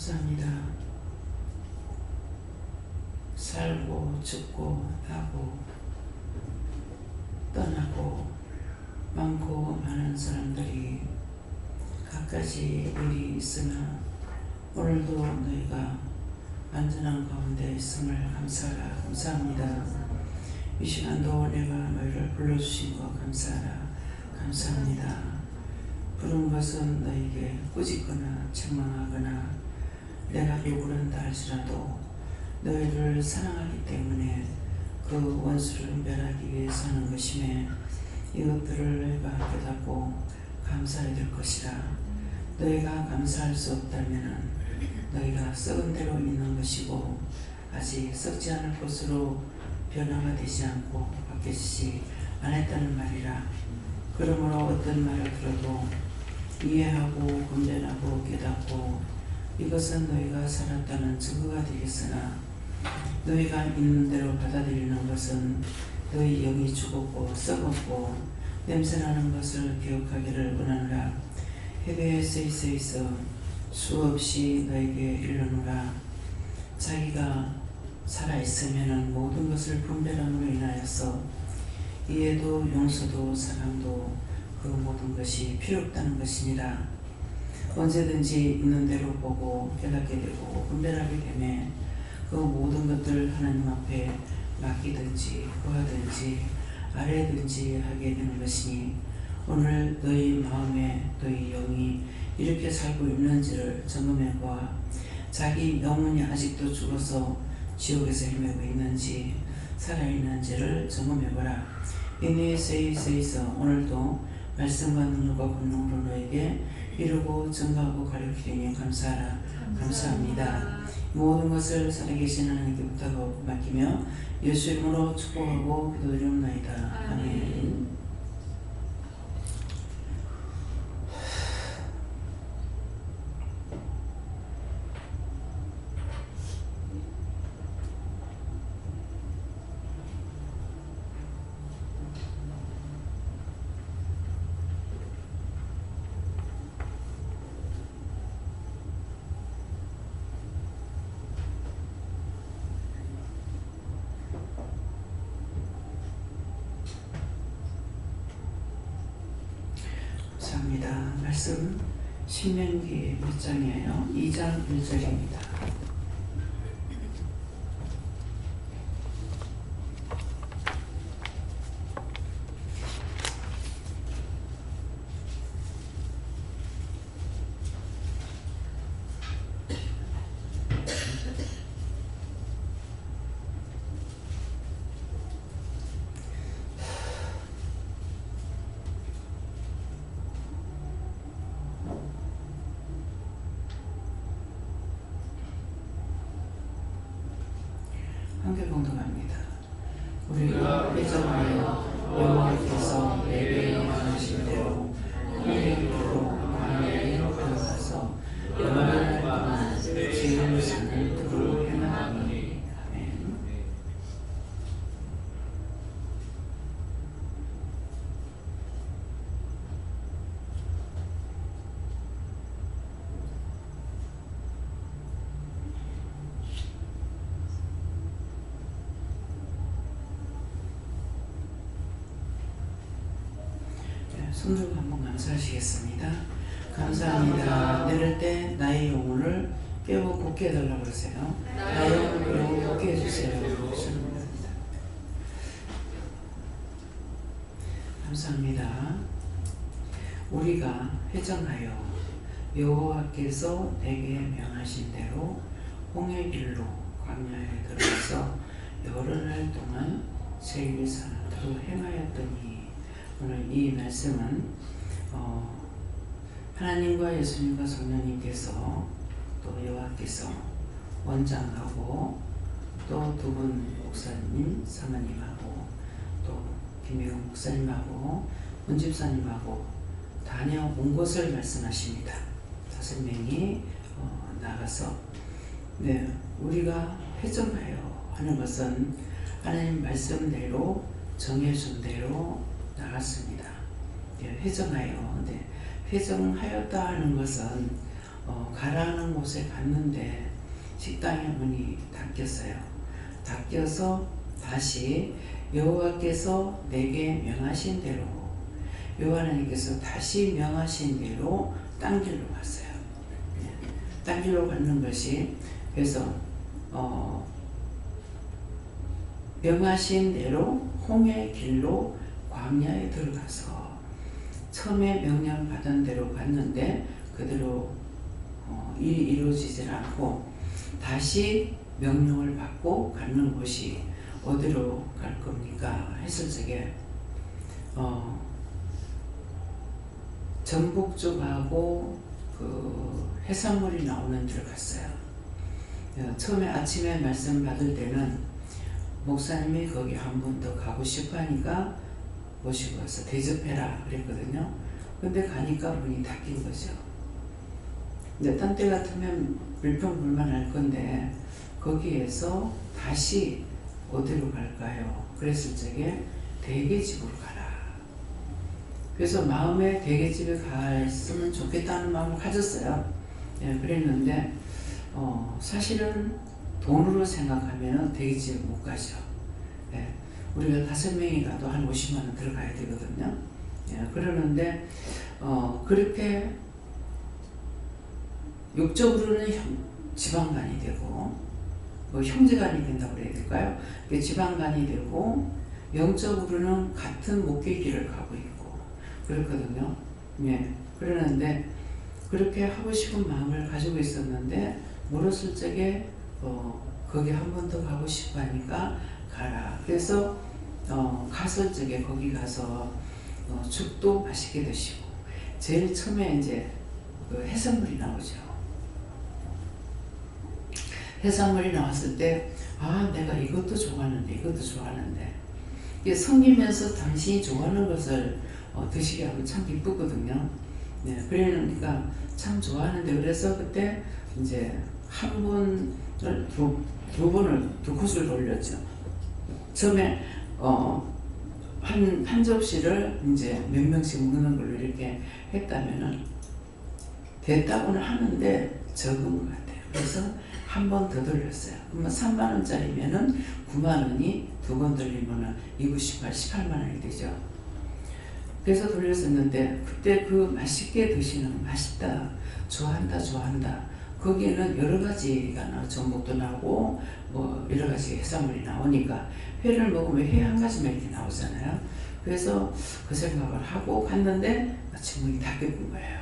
감사합니다. 살고 죽고 나고 떠나고 많고 많은 사람들이 갖가지 일이 있으나 오늘도 너희가 안전한 가운데 있음을 감사하라. 감사합니다. 이 시간도 내가 너희를 불러주신 것 감사하라. 감사합니다. 부른 것은 너에게 꾸짖거나 책망하거나 내가 욕을 한다 할지라도 너희를 사랑하기 때문에 그 원수를 멸하기 위해서 하는 것이며 이것들을 너희가 깨닫고 감사해야 될 것이라. 너희가 감사할 수 없다면 너희가 썩은 대로 있는 것이고 아직 썩지 않을 것으로 변화가 되지 않고 바뀌지 않았다는 말이라. 그러므로 어떤 말을 들어도 이해하고 분별하고 깨닫고 이것은 너희가 살았다는 증거가 되겠으나 너희가 있는 대로 받아들이는 것은 너희 영이 죽었고 썩었고 냄새나는 것을 기억하기를 원하노라. 헤베에서에서 수없이 너에게 이르노라. 자기가 살아있으면 모든 것을 분별함으로 인하여서 이해도 용서도 사랑도 그 모든 것이 필요 없다는 것이니라. 언제든지 있는 대로 보고 깨닫게 되고 분별하게 되면 그 모든 것들 하나님 앞에 맡기든지 구하든지 아뢰든지 하게 되는 것이니 오늘 너희 마음에 너희 영이 이렇게 살고 있는지를 점검해 보아 자기 영혼이 아직도 죽어서 지옥에서 헤매고 있는지 살아있는지를 점검해 보라. 이니에세이세이서 오늘도 말씀과 능력과 권능으로 너에게 이루고 증거하고 가르치리니 감사하라. 감사합니다. 모든 것을 살아계신 하나님께 부탁하고 맡기며 예수 이름으로 축복하고 기도드리옵나이다. 아멘. 감사합니다. 말씀 신명기 몇 장이에요? 2장 1절입니다. 함께 봉독합니다. 우리가 회정하여 여호와께서 내게 명하신 대로 홍해로 광야에 들어가서 열날 동안 지은 산을 두루 행하노니. 아멘. 손 들고 한번 감사하시겠습니다. 감사합니다. 내릴 때 나의 영혼을 깨워 굳게 해달라고 그러세요. 나의 영혼을 깨워 굳게 해주세요. 감사합니다. 우리가 회정하여 여호와께서 내게 명하신 대로 홍해길로 광야에 들어가서 열흘 동안 제1산으로 행하였더니. 오늘 이 말씀은 하나님과 예수님과 성령님께서 또 여호와께서 원장하고 또 두 분 목사님 사모님하고 또 김혜경 목사님하고 문집사님하고 다녀온 것을 말씀하십니다. 5명이 나가서 우리가 회정하여 하는 것은 하나님 말씀대로 정해준 대로 나갔습니다. 회정하여. 회정하였다 하는 것은 가라는 곳에 갔는데 식당의 문이 닫혔어요. 닫혀서 다시 여호와께서 내게 명하신 대로, 여호와 하나님께서 다시 명하신 대로 딴 길로 갔어요. 딴 길로 가는 것이, 그래서 명하신 대로 홍해 길로 광야에 들어가서 처음에 명령 받은 대로 갔는데 그대로 일이 이루어지질 않고 다시 명령을 받고 가는 곳이 어디로 갈 겁니까? 했을 적에 전북 쪽하고 그 해산물이 나오는 데를 갔어요. 처음에 아침에 말씀 받을 때는 목사님이 거기 한 번 더 가고 싶어 하니까 모시고 와서 대접해라 그랬거든요. 근데 가니까 문이 닫힌 거죠. 근데 딴 때 같으면 불평불만할 건데 거기에서 다시 어디로 갈까요? 그랬을 적에 대개집으로 가라. 그래서 마음에 대개집에 갔으면 좋겠다는 마음을 가졌어요. 그랬는데 사실은 돈으로 생각하면 대개집에 못 가죠. 우리가 5명이 가도 한 50만 원 들어가야 되거든요. 그러는데 그렇게 육적으로는 지방간이 되고 형제간이 된다고 그래야 될까요? 지방간이 되고 영적으로는 같은 목회길을 가고 있고 그렇거든요. 그러는데 그렇게 하고 싶은 마음을 가지고 있었는데 물었을 적에 거기 한 번 더 가고 싶어 하니까 가라. 그래서 갔을 적에 거기 가서 죽도 맛있게 드시고 제일 처음에 이제 그 해산물이 나오죠. 해산물이 나왔을 때 내가 이것도 좋아하는데 이것도 좋아하는데 이게 섬기면서 당신이 좋아하는 것을 드시게 하면 참 기쁘거든요. 그러니까 참 좋아하는데 그래서 그때 이제 한 번을 두 번을 두 코스를 돌렸죠. 처음에 한 접시를 이제 몇 명씩 먹는 걸로 이렇게 했다면은 됐다고는 하는데 적은 것 같아요. 그래서 한 번 더 돌렸어요. 그러면 3만 원짜리면은 9만 원이 두 번 돌리면은 2, 9, 18, 18만 원이 되죠. 그래서 돌렸었는데 그때 그 맛있게 드시는 맛있다, 좋아한다. 거기에는 여러 가지가 나와. 전복도 나오고 뭐 여러 가지 해산물이 나오니까 회를 먹으면 회 한 가지만 이렇게 나오잖아요. 그래서 그 생각을 하고 갔는데 마침 문이 닫힌 거예요.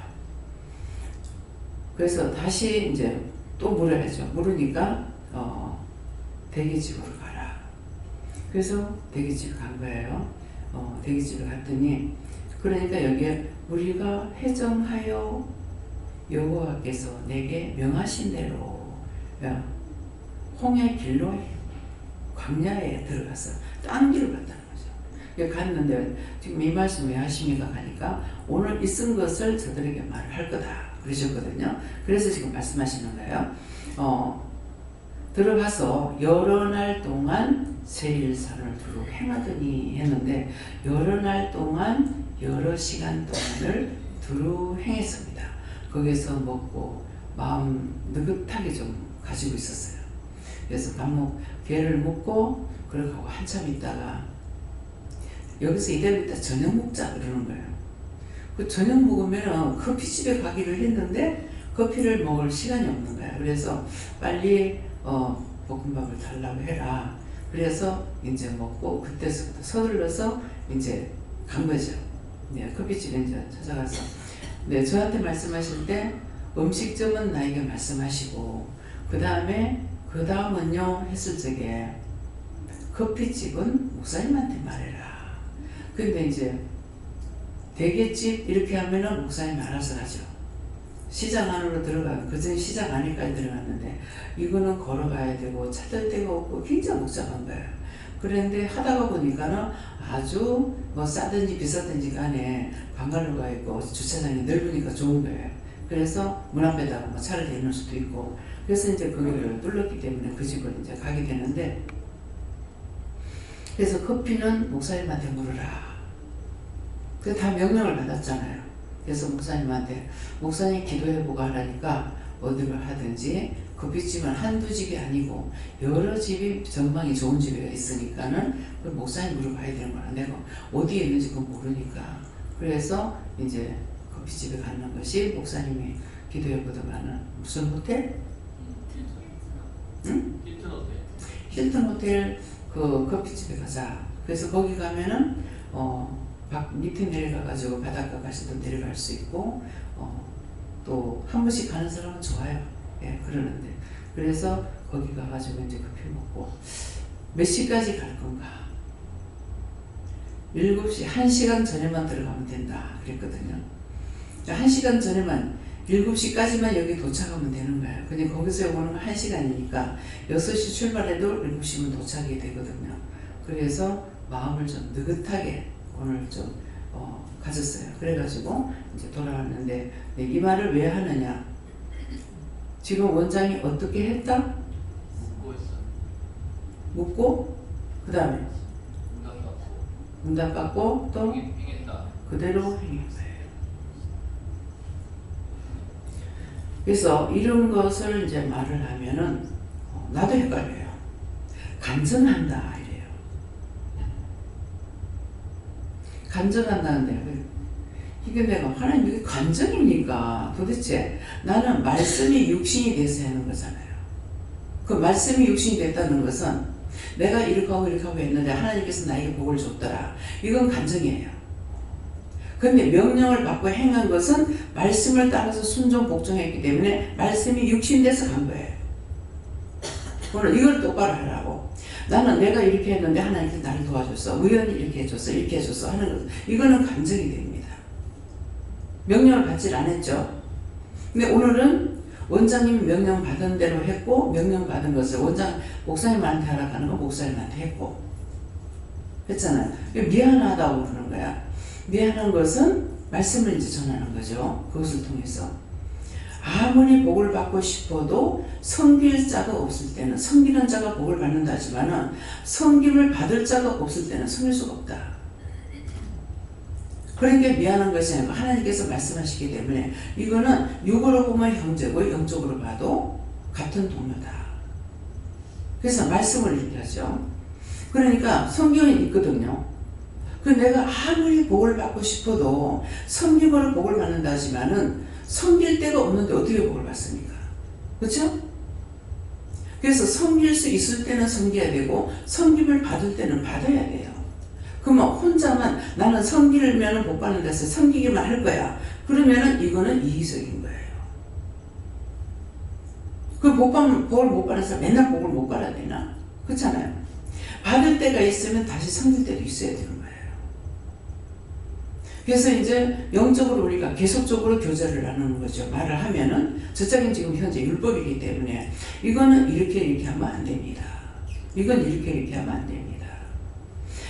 그래서 다시 이제 또 물어야죠. 물으니까 대게집으로 가라. 그래서 대게집에 간 거예요. 대게집에 갔더니 그러니까 여기에 우리가 회정하여 여호와께서 내게 명하신 대로 홍해 길로 광야에 들어가서 딴 길을 갔다는 거죠. 갔는데 지금 이 말씀 왜 하십니까? 하니까 오늘 있은 것을 저들에게 말을 할 거다 그러셨거든요. 그래서 지금 말씀하시는 거예요. 들어가서 여러 날 동안 세일산을 두루 행하더니 했는데 여러 날 동안 여러 시간 동안을 두루 행했습니다. 거기서 먹고 마음 느긋하게 좀 가지고 있었어요. 그래서 게를 먹고 그러고 한참 있다가 여기서 이대로 저녁 먹자 그러는 거예요. 그 저녁 먹으면 커피집에 가기로 했는데 커피를 먹을 시간이 없는 거야. 그래서 빨리 볶음밥을 달라고 해라. 그래서 이제 먹고 그때서부터 서둘러서 이제 간 거죠. 커피집에 이제 찾아가서 저한테 말씀하실 때 음식점은 나에게 말씀하시고 그 다음은요 했을 적에 커피집은 목사님한테 말해라. 근데 이제 대게집 이렇게 하면은 목사님 알아서 하죠. 시장 안으로 들어가고 그전 시장 안에까지 들어갔는데 이거는 걸어가야 되고 찾을 데가 없고 굉장히 복잡한 거예요. 그런데 하다가 보니까는 아주 뭐 싸든지 비싸든지 간에 방갈로가 있고 주차장이 넓으니까 좋은 거예요. 그래서 문 앞에다가 뭐 차를 대놓을 수도 있고 그래서 이제 거기를 뚫렸기 때문에 그 집을 이제 가게 되는데 그래서 커피는 목사님한테 물으라. 그 다 명령을 받았잖아요. 그래서 목사님한테 목사님 기도해보고 하라니까 어디를 하든지 커피집은 한두 집이 아니고 여러 집이 전망이 좋은 집이 있으니까는 그 목사님 물어봐야 되는 거야. 내가 어디에 있는지 그건 모르니까. 그래서 이제 커피집에 가는 것이 목사님이 기도해보다가 하는 무슨 호텔? 응? 힐튼 호텔. 힐튼 호텔 그 커피집에 가자. 그래서 거기 가면은 밑에 내려가가지고 바닷가 가시도 내려갈 수 있고 또 한 번씩 가는 사람은 좋아요. 예, 그러는데 그래서 거기 가가지고 이제 커피 먹고 몇 시까지 갈 건가? 7시 1시간 전에만 들어가면 된다 그랬거든요. 1시간 전에만 7시까지만 여기 도착하면 되는 거예요. 근데 거기서 오는 건 1시간이니까 6시 출발해도 7시면 도착이 되거든요. 그래서 마음을 좀 느긋하게 오늘 좀 가졌어요. 그래가지고 이제 돌아왔는데 이 말을 왜 하느냐? 지금 원장이 어떻게 했다? 묻고 있어. 묻고 그 다음에 응답 받고. 응답 받고 또 행했다. 그대로 행했어요. 그래서 이런 것을 이제 말을 하면은 나도 헷갈려요. 간증한다 이래요. 간증한다는데 이게 내가 하나님 이게 간증입니까? 도대체 나는 말씀이 육신이 돼서 하는 거잖아요. 그 말씀이 육신이 됐다는 것은 내가 이렇게 하고 했는데 하나님께서 나에게 복을 줬더라. 이건 간증이에요. 근데 명령을 받고 행한 것은 말씀을 따라서 순종 복종했기 때문에 말씀이 육신돼서 간 거예요. 오늘 이걸 똑바로 하라고. 나는 내가 이렇게 했는데 하나님께서 나를 도와줬어. 우연히 이렇게 해줬어. 이렇게 해줬어. 하는 것. 이거는 간증이 됩니다. 명령을 받질 않았죠. 근데 오늘은 원장님이 명령 받은 대로 했고 명령 받은 것을 목사님한테 하라고 건 목사님한테 했고 했잖아요. 미안하다고 그러는 거야. 미안한 것은 말씀을 이제 전하는 거죠. 그것을 통해서 아무리 복을 받고 싶어도 섬길 자가 없을 때는 섬기는 자가 복을 받는다 하지만은 섬김을 받을 자가 없을 때는 섬길 수가 없다. 그러니까 미안한 것이 아니고 하나님께서 말씀하시기 때문에 이거는 육으로 보면 형제고 영적으로 봐도 같은 동료다. 그래서 말씀을 이렇게 하죠. 그러니까 성경이 있거든요. 그 내가 아무리 복을 받고 싶어도 섬김으로 복을 받는다 하지만은 섬길 데가 없는데 어떻게 복을 받습니까? 그렇죠? 그래서 섬길 수 있을 때는 섬겨야 되고 섬김을 받을 때는 받아야 돼요. 그러면 혼자만 나는 섬기면 복 받는 데서 섬기기만 할 거야. 그러면은 이거는 이기적인 거예요. 그 복을 못 받는 사람 맨날 복을 못 받아야 되나? 그렇잖아요. 받을 때가 있으면 다시 섬길 때도 있어야 되는 거예요. 그래서 이제 영적으로 우리가 계속적으로 교제를 나누는 거죠. 말을 하면은 저쪽은 지금 현재 율법이기 때문에 이거는 이렇게 하면 안 됩니다. 이건 이렇게 하면 안 됩니다.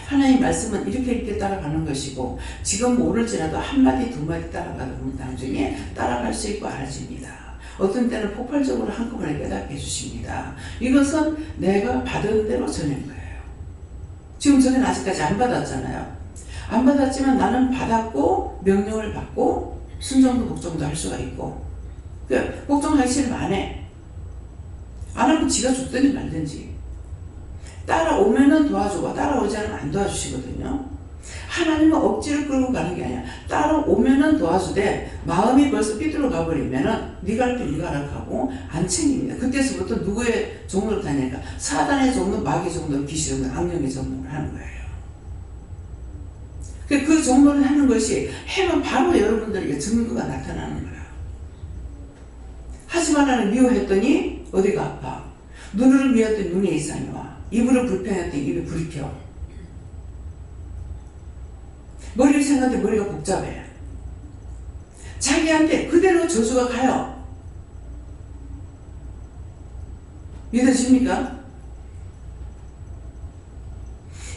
하나님 말씀은 이렇게 따라가는 것이고 지금 모를지라도 한마디 두마디 따라가다 보면 나중에 따라갈 수 있고 알아집니다. 어떤 때는 폭발적으로 한꺼번에 깨닫게 해주십니다. 이것은 내가 받은 대로 전한 거예요. 지금 저는 아직까지 안 받았잖아요. 안 받았지만 나는 받았고 명령을 받고 순종도 복종도 할 수가 있고 복종하기 싫으면 안 해. 안 하면 지가 죽든지 말든지. 따라오면은 도와주고 따라오지 않으면 안 도와주시거든요. 하나님은 억지를 끌고 가는 게 아니야. 따라오면은 도와주되 마음이 벌써 삐뚤어 가버리면은 네가 할 때 네가 하라고 하고 안 챙깁니다. 그때서부터 누구의 종로를 다니니까 사단의 종로, 마귀의 종로, 귀신의 종로, 악령의 종로를 하는 거예요. 그 종로를 하는 것이 해면 바로 여러분들에게 증거가 나타나는 거야. 하지 말라는 미워했더니 어디가 아파. 눈을 미웠더니 눈에 이상이 와. 입으로 불평했더니 입이 불켜. 머리를 생각하는데 머리가 복잡해. 자기한테 그대로 저주가 가요. 믿어집니까?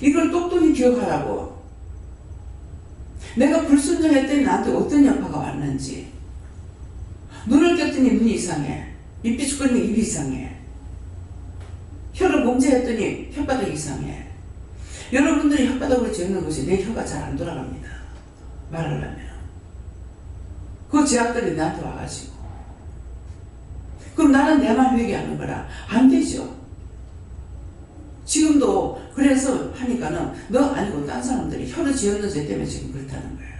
이걸 똑똑히 기억하라고. 내가 불순종했더니 나한테 어떤 여파가 왔는지. 눈을 떴더니 눈이 이상해. 입 비축거리면 입이 이상해. 혀를 봉제했더니 혓바닥이 이상해. 여러분들이 혓바닥으로 지어놓은 것이 내 혀가 잘 안 돌아갑니다. 말하려면. 그 제약들이 나한테 와가지고. 그럼 나는 내만 회개하는 거라 안 되죠. 지금도 그래서 하니까는 너 아니고 딴 사람들이 혀를 지었는 죄 때문에 지금 그렇다는 거예요.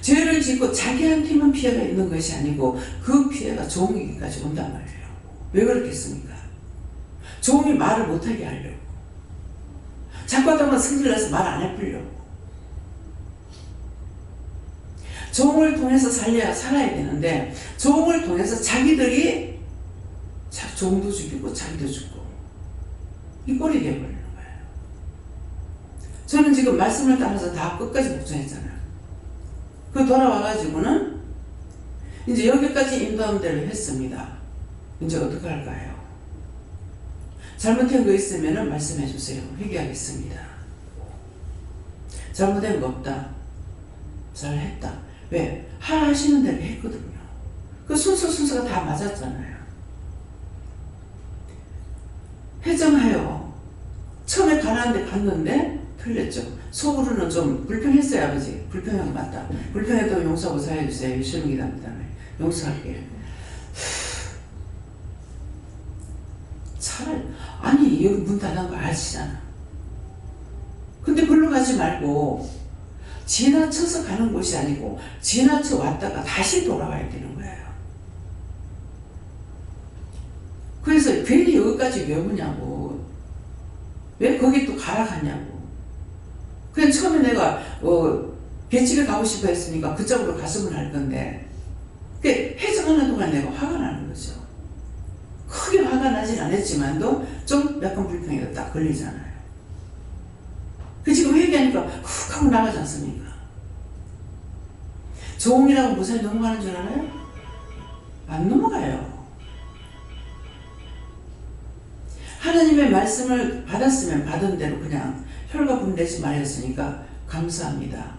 죄를 짓고 자기한테만 피해가 있는 것이 아니고 그 피해가 종에게까지 온단 말이에요. 왜 그렇겠습니까? 종이 말을 못하게 하려고. 자꾸 하다 보면 승질나서 말 안 해보려고. 종을 통해서 살아야 되는데 종을 통해서 자기들이 종도 죽이고 자기도 죽고 이 꼴이 되어버리는 거예요. 저는 지금 말씀을 따라서 다 끝까지 묵상했잖아요. 그 돌아와가지고는 이제 여기까지 인도한 대로 했습니다. 이제 어떻게 할까요? 잘못한 거 있으면 말씀해 주세요. 회개하겠습니다. 잘못된 거 없다. 잘했다. 왜? 하시는 대로 했거든요. 그 순서가 다 맞았잖아요. 회정하여 처음에 가라는 데 갔는데 틀렸죠. 속으로는 좀 불평했어요. 아버지. 불평한 거 맞다. 불평했다고 용서하고 사해주세요. 유실문기답니다. 용서할게요. 차라리 아니 여기 문 닫은 거 아시잖아. 근데 글로 가지 말고 지나쳐서 가는 곳이 아니고 지나쳐 왔다가 다시 돌아와야 되는 거예요. 그래서 괜히 여기까지 왜 오냐고. 왜 거기 또 가라 가냐고. 그냥 처음에 내가 횟집에 가고 싶어 했으니까 그쪽으로 갔으면 할 건데 해정하는 동안 내가 화가 나는 거죠. 크게 화가 나진 않았지만도 좀 약간 불평이 딱 걸리잖아요. 그 지금 회개하니까 훅 하고 나가지 않습니까? 종이라고 무사히 넘어가는 줄 알아요? 안 넘어가요. 하나님의 말씀을 받았으면 받은 대로 그냥 혈과 분내지 말았으니까 감사합니다.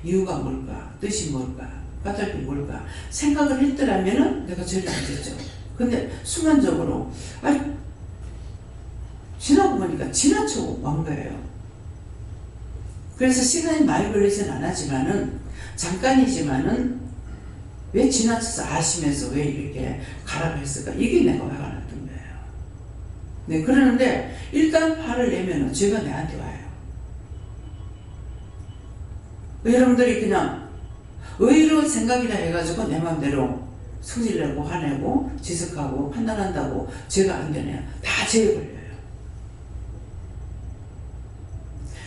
이유가 뭘까? 뜻이 뭘까? 까닭이 뭘까? 생각을 했더라면 내가 죄를 안 졌죠. 근데 순간적으로 지나고 보니까 지나쳐 온 거예요. 그래서 시간이 많이 걸리진 않았지만은 잠깐이지만은 왜 지나쳐서 아시면서 왜 이렇게 가라고 했을까? 이게 내가 화가 났던 거예요. 네, 그러는데 일단 화를 내면은 죄가 내한테 와요. 여러분들이 그냥 의로운 생각이라 해가지고 내 마음대로 성질내고 화내고 지석하고 판단한다고 죄가 안 되네요. 다 죄에 걸려요.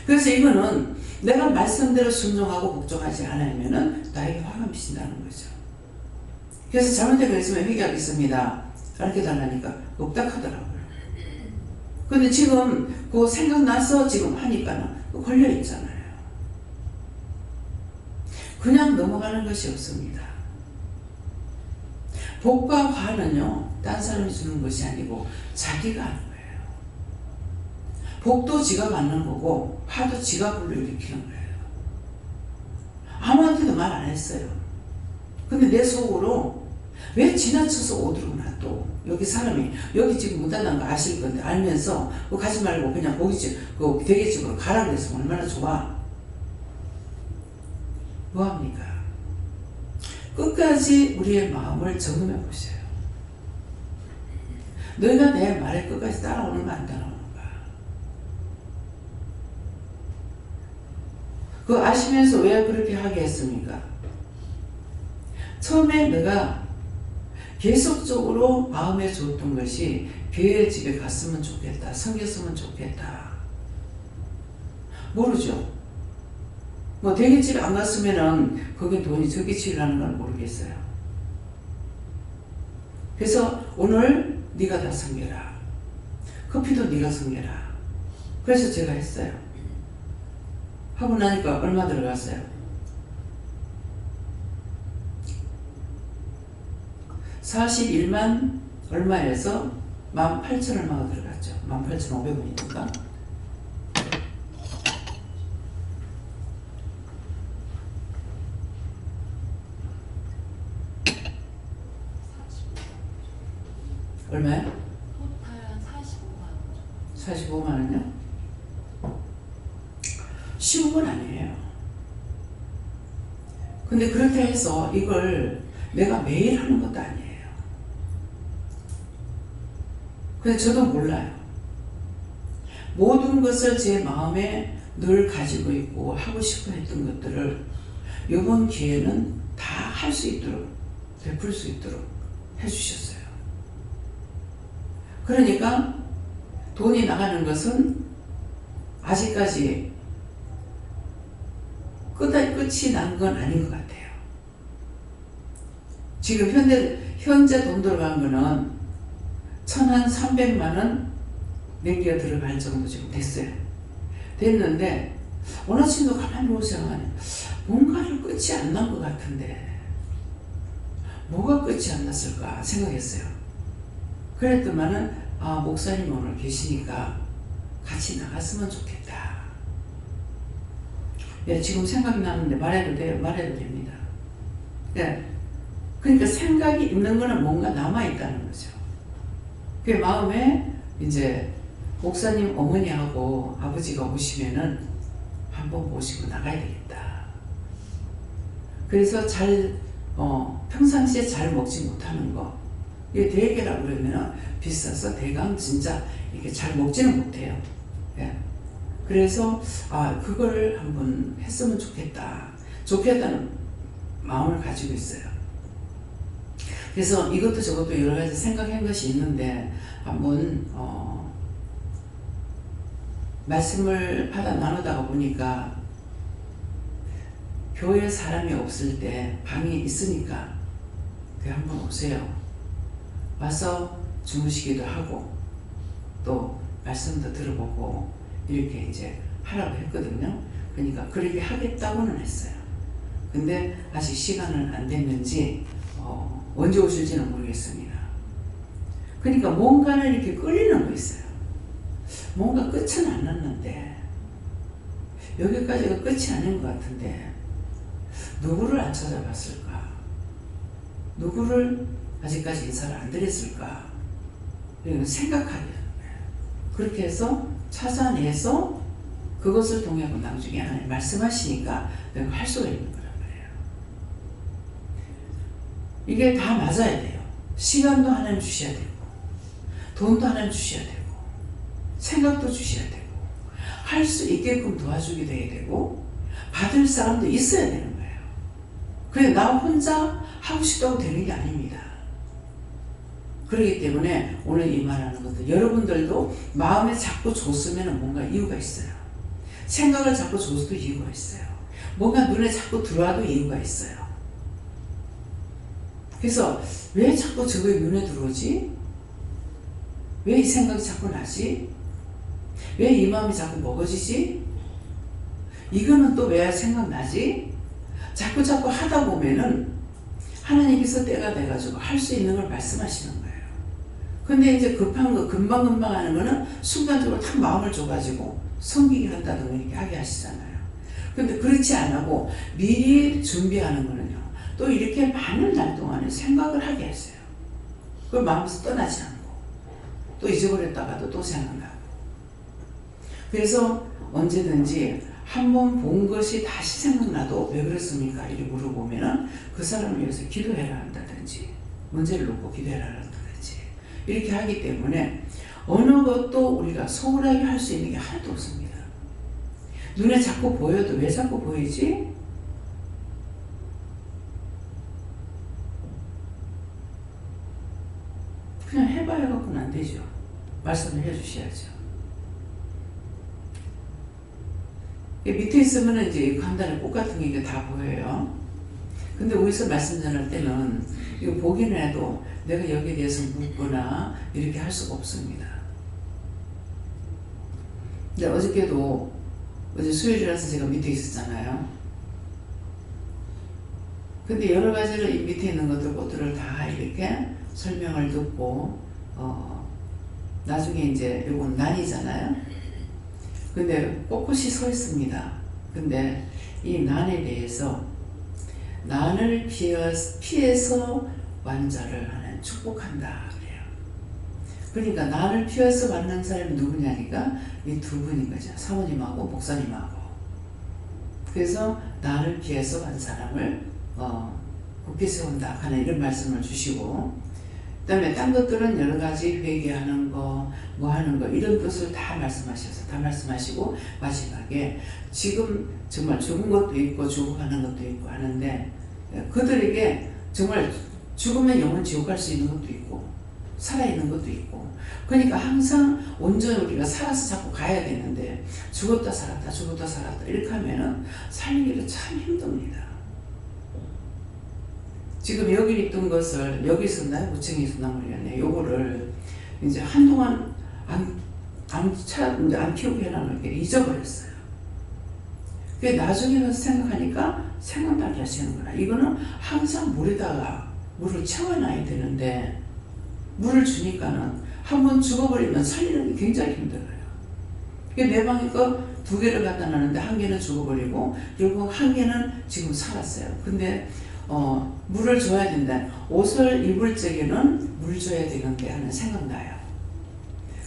그래서 이거는 내가 말씀대로 순종하고 복종하지 않으면은 나에게 화가 미친다는 거죠. 그래서 잘못된 거 있으면 회개하겠습니다. 가르쳐 달라니까 없다 하더라고요. 근데 지금 그 생각나서 지금 하니까는 걸려 있잖아요. 그냥 넘어가는 것이 없습니다. 복과 화는요, 딴 사람이 주는 것이 아니고 자기가 하는 거예요. 복도 지가 받는 거고 화도 지가 불러일으키는 거예요. 아무한테도 말 안 했어요. 근데 내 속으로 왜 지나쳐서 오더구나 또. 여기 사람이 여기 지금 문 닫는 거 아실 건데 알면서 가지 말고 그냥 고깃집 그 대게집으로 가라 그랬으면 얼마나 좋아. 뭐합니까? 끝까지 우리의 마음을 점검해 보세요. 너희가 내 말에 끝까지 따라오는가 안 따라오는가. 그거 아시면서 왜 그렇게 하게 했습니까? 처음에 내가 계속적으로 마음에 줬던 것이 교회 집에 갔으면 좋겠다. 섬겼으면 좋겠다. 모르죠. 뭐 대게집에 안 갔으면은 거기 돈이 적게 치라는 건 모르겠어요. 그래서 오늘 네가 다 섬겨라. 커피도 네가 섬겨라. 그래서 제가 했어요. 하고 나니까 얼마 들어갔어요? 41만 얼마에서 18,000 얼마가 들어갔죠. 18,500원이니까. 얼마요? 토탈 한 45만 원. 45만 원이요? 쉬운 건 아니에요. 근데 그렇게 해서 이걸 내가 매일 하는 것도 아니에요. 근데 저도 몰라요. 모든 것을 제 마음에 늘 가지고 있고 하고 싶어 했던 것들을 이번 기회는 다 할 수 있도록, 베풀 수 있도록 해주셨어요. 그러니까 돈이 나가는 것은 아직까지 끝이 난 건 아닌 것 같아요. 지금 현재 돈 들어간 거는 1,300만 원 내기가 들어갈 정도 지금 됐어요. 됐는데 어느 친구 가만히 보고 생각하니 뭔가를 끝이 안 난 것 같은데 뭐가 끝이 안 났을까 생각했어요. 그랬더만은 목사님 오늘 계시니까 같이 나갔으면 좋겠다. 예, 지금 생각이 나는데 말해도 돼요? 말해도 됩니다. 예, 그러니까 생각이 있는 거는 뭔가 남아있다는 거죠. 그 마음에 이제 목사님 어머니하고 아버지가 오시면은 한번 모시고 나가야 되겠다. 그래서 평상시에 잘 먹지 못하는 거, 이게 대게라고 그러면 비싸서 대강 진짜 이렇게 잘 먹지는 못해요. 예. 그래서 그걸 한번 했으면 좋겠다는 마음을 가지고 있어요. 그래서 이것도 저것도 여러 가지 생각한 것이 있는데 한번 말씀을 받아 나누다가 보니까 교회 사람이 없을 때 방이 있으니까 한번 오세요. 와서 주무시기도 하고 또 말씀도 들어보고 이렇게 이제 하라고 했거든요. 그러니까 그렇게 하겠다고는 했어요. 근데 아직 시간은 안 됐는지 언제 오실지는 모르겠습니다. 그러니까 뭔가는 이렇게 끌리는 거 있어요. 뭔가 끝은 안 났는데 여기까지가 끝이 아닌 것 같은데 누구를 안 찾아봤을까? 누구를 아직까지 인사를 안 드렸을까? 이런 생각하게 되는 거예요. 그렇게 해서 찾아내서 그것을 통해 나중에 하나님 말씀하시니까 내가 할 수가 있는 거란 말이에요. 이게 다 맞아야 돼요. 시간도 하나님 주셔야 되고 돈도 하나님 주셔야 되고 생각도 주셔야 되고 할 수 있게끔 도와주기도 해야 되고 받을 사람도 있어야 되는 거예요. 그래 나 혼자 하고 싶다고 되는 게 아닙니다. 그렇기 때문에 오늘 이 말하는 것도 여러분들도 마음에 자꾸 줬으면 뭔가 이유가 있어요. 생각을 자꾸 줘도 이유가 있어요. 뭔가 눈에 자꾸 들어와도 이유가 있어요. 그래서 왜 자꾸 저게 눈에 들어오지? 왜 이 생각이 자꾸 나지? 왜 이 마음이 자꾸 먹어지지? 이거는 또 왜 생각나지? 자꾸 하다 보면은 하나님께서 때가 돼가지고 할 수 있는 걸 말씀하시는 거예요. 근데 이제 급한 거 금방금방 하는 거는 순간적으로 탁 마음을 줘가지고 섬기게 한다든가 이렇게 하게 하시잖아요. 근데 그렇지 안 하고 미리 준비하는 거는요. 또 이렇게 많은 날 동안에 생각을 하게 했어요. 그걸 마음에서 떠나지 않고 또 잊어버렸다가도 또 생각나고. 그래서 언제든지 한번 본 것이 다시 생각나도 왜 그랬습니까? 이렇게 물어보면은 그 사람을 위해서 기도해라 한다든지 문제를 놓고 기도해라 한다든지 이렇게 하기 때문에 어느 것도 우리가 소홀하게 할 수 있는 게 하나도 없습니다. 눈에 자꾸 보여도 왜 자꾸 보이지? 그냥 해봐야 갖고는 안 되죠. 말씀을 해주셔야죠. 밑에 있으면 이제 간단한 꽃 같은 게 다 보여요. 근데 위에서 말씀 전할 때는 이거 보기는 해도 내가 여기에 대해서 묻거나 이렇게 할 수가 없습니다. 근데 어저께도 어제 수요일이라서 제가 밑에 있었잖아요. 근데 여러 가지를 이 밑에 있는 것들 꽃들을 다 이렇게 설명을 듣고 나중에 이제 요건 난이잖아요. 근데 꼿꼿이 서 있습니다. 근데 이 난에 대해서 난을 피해서 완자를 하는 축복한다 그래요. 그러니까 난을 피해서 만난 사람이 누구냐니까 이 두 분인 거죠. 사모님하고 목사님하고. 그래서 난을 피해서 간 사람을 굳게 세운다 하는 이런 말씀을 주시고, 그 다음에 딴 것들은 여러 가지 회개하는 거, 뭐 하는 거, 이런 뜻을 다 말씀하시고, 마지막에 지금 정말 죽은 것도 있고 죽어가는 것도 있고 하는데, 그들에게 정말 죽으면 영원 지옥 갈 수 있는 것도 있고, 살아있는 것도 있고, 그러니까 항상 온전히 우리가 살아서 자꾸 가야 되는데, 죽었다 살았다 이렇게 하면은 살기가 참 힘듭니다. 지금 여기 있던 것을 여기 있었나요? 무청이 있었나 모르겠네. 요거를 이제 한동안 이제 안 키우고 해놔놓은 게 잊어버렸어요. 그게 나중에 가서 생각하니까 생각나게 하시는구나. 이거는 항상 물에다가 물을 채워놔야 되는데, 물을 주니까는 한번 죽어버리면 살리는 게 굉장히 힘들어요. 내 방에 거 2개를 갖다 놨는데 1개는 죽어버리고 결국 1개는 지금 살았어요. 근데 물을 줘야 된다. 옷을 입을 적에는 물 줘야 되는데 하는 생각나요.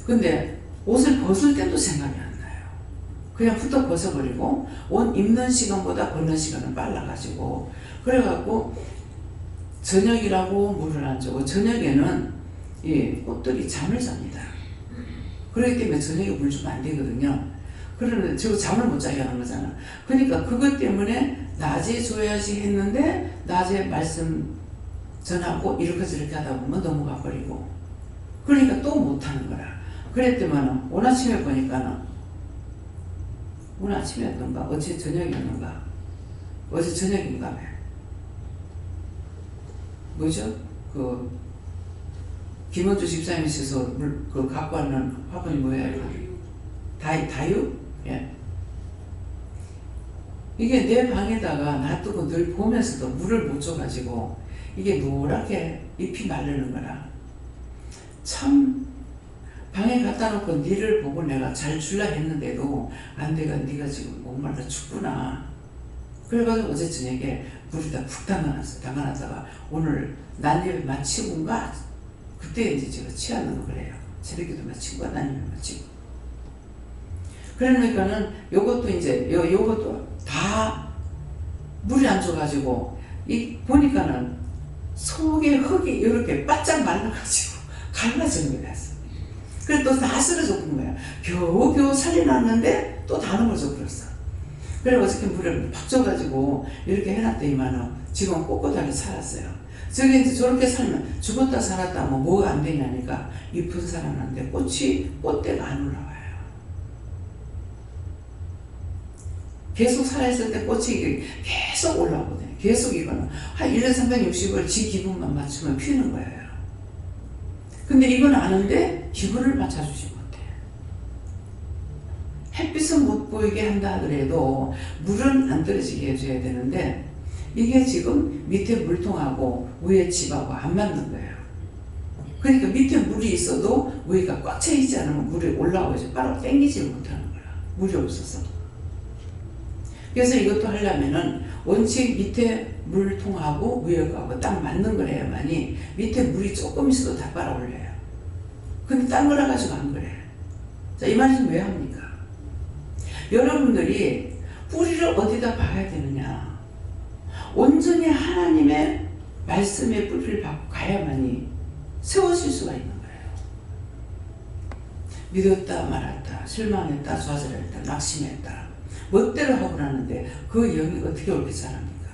근데 옷을 벗을 때도 생각이 안 나요. 그냥 후딱 벗어버리고 옷 입는 시간보다 벗는 시간은 빨라가지고, 그래갖고 저녁이라고 물을 안 주고, 저녁에는 이 꽃들이 잠을 잡니다. 그렇기 때문에 저녁에 물 주면 안 되거든요. 그러는데 저 잠을 못 자게 하는 거잖아. 그러니까 그것 때문에 낮에 줘야지 했는데, 낮에 말씀 전하고 이렇게 저렇게 하다 보면 넘어가 버리고, 그러니까 또 못하는 거라. 그랬더만 오늘 아침에 보니까는, 오늘 아침이었던가 어제 저녁이었는가, 어제 저녁인가 뭐죠? 김원주 집사님이 있어서 갖고 왔는 화분이 뭐예요? 다유? 예. 이게 내 방에다가 놔두고 늘 보면서도 물을 못 줘가지고 이게 노랗게 잎이 마르는 거라. 참 방에 갖다 놓고 니를 보고 내가 잘 줄라 했는데도 안 돼가, 니가 지금 목말라 죽구나. 그래가지고 어제 저녁에 물에다 푹 담가놨다가 오늘 난입을 마치고인가, 그때 이제 제가 취하는 거 그래요. 새벽기도 마치고 난입을 마치고. 그러니까는 요것도 이제 요것도 다 물이 안 줘가지고 보니까는 속에 흙이 이렇게 바짝 말라가지고 갈라지는 게 됐어. 그래서 또 다 쓰러져 버린 거야. 겨우 살려놨는데 또 다 넘어져 버렸어. 그래 어저께 물을 팍 줘가지고 이렇게 해놨더니만은 지금 꼿꼿하게 살았어요. 저게 이제 저렇게 살면 죽었다 살았다 뭐가 안 되냐니까 잎은 살아났는데 꽃대가 안 올라와요. 계속 살아있을 때 꽃이 계속 올라오거든요. 계속 이거는 한 1년 360을 지 기분만 맞추면 피는 거예요. 근데 이건 아는데 기분을 맞춰주지 못해. 햇빛은 못 보이게 한다 그래도 물은 안 떨어지게 해줘야 되는데, 이게 지금 밑에 물통하고 위에 집하고 안 맞는 거예요. 그러니까 밑에 물이 있어도 위가 꽉 차 있지 않으면 물이 올라오지 바로 땡기지 못하는 거야. 물이 없어서. 그래서 이것도 하려면은 원칙 밑에 물통하고 위에 거하고 딱 맞는 걸 해야만이 밑에 물이 조금 있어도 다 빨아 올려요. 근데 딴 거라 가지고 안 그래. 자, 이 말씀 왜 합니까? 여러분들이 뿌리를 어디다 박아야 되느냐? 온전히 하나님의 말씀의 뿌리를 박고 가야만이 세워질 수가 있는 거예요. 믿었다 말았다, 실망했다, 좌절했다, 낙심했다, 멋대로 하고 나는데 그 영이 어떻게 옳게 자랍니까?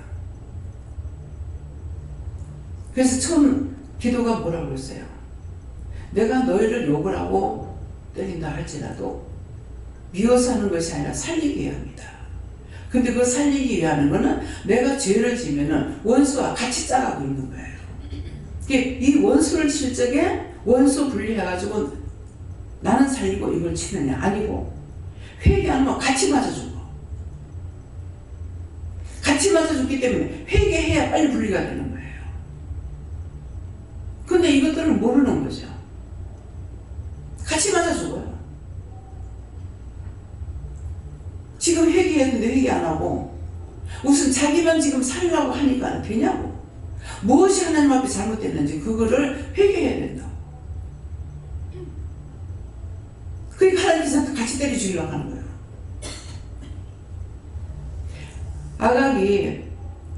그래서 처음 기도가 뭐라고 그랬어요? 내가 너희를 욕을 하고 때린다 할지라도 미워서 하는 것이 아니라 살리기 위함이다. 근데 그걸 살리기 위하는 거는 내가 죄를 지면은 원수와 같이 짜가고 있는 거예요. 이 원수를 칠 적에 원수 분리해가지고 나는 살리고 이걸 치느냐? 아니고 회개하면 같이 맞아주고, 같이 맞아줬기 때문에 회개해야 빨리 분리가 되는 거예요. 근데 이것들을 모르는 거죠. 같이 맞아주고요. 지금 회개했는데 회개 안 하고 무슨 자기만 지금 살려고 하니까 되냐고. 무엇이 하나님 앞에 잘못됐는지 그거를 회개해야 된다고. 그러니까 하나님께서 같이 때려 죽이려고 하는 거예요. 아각이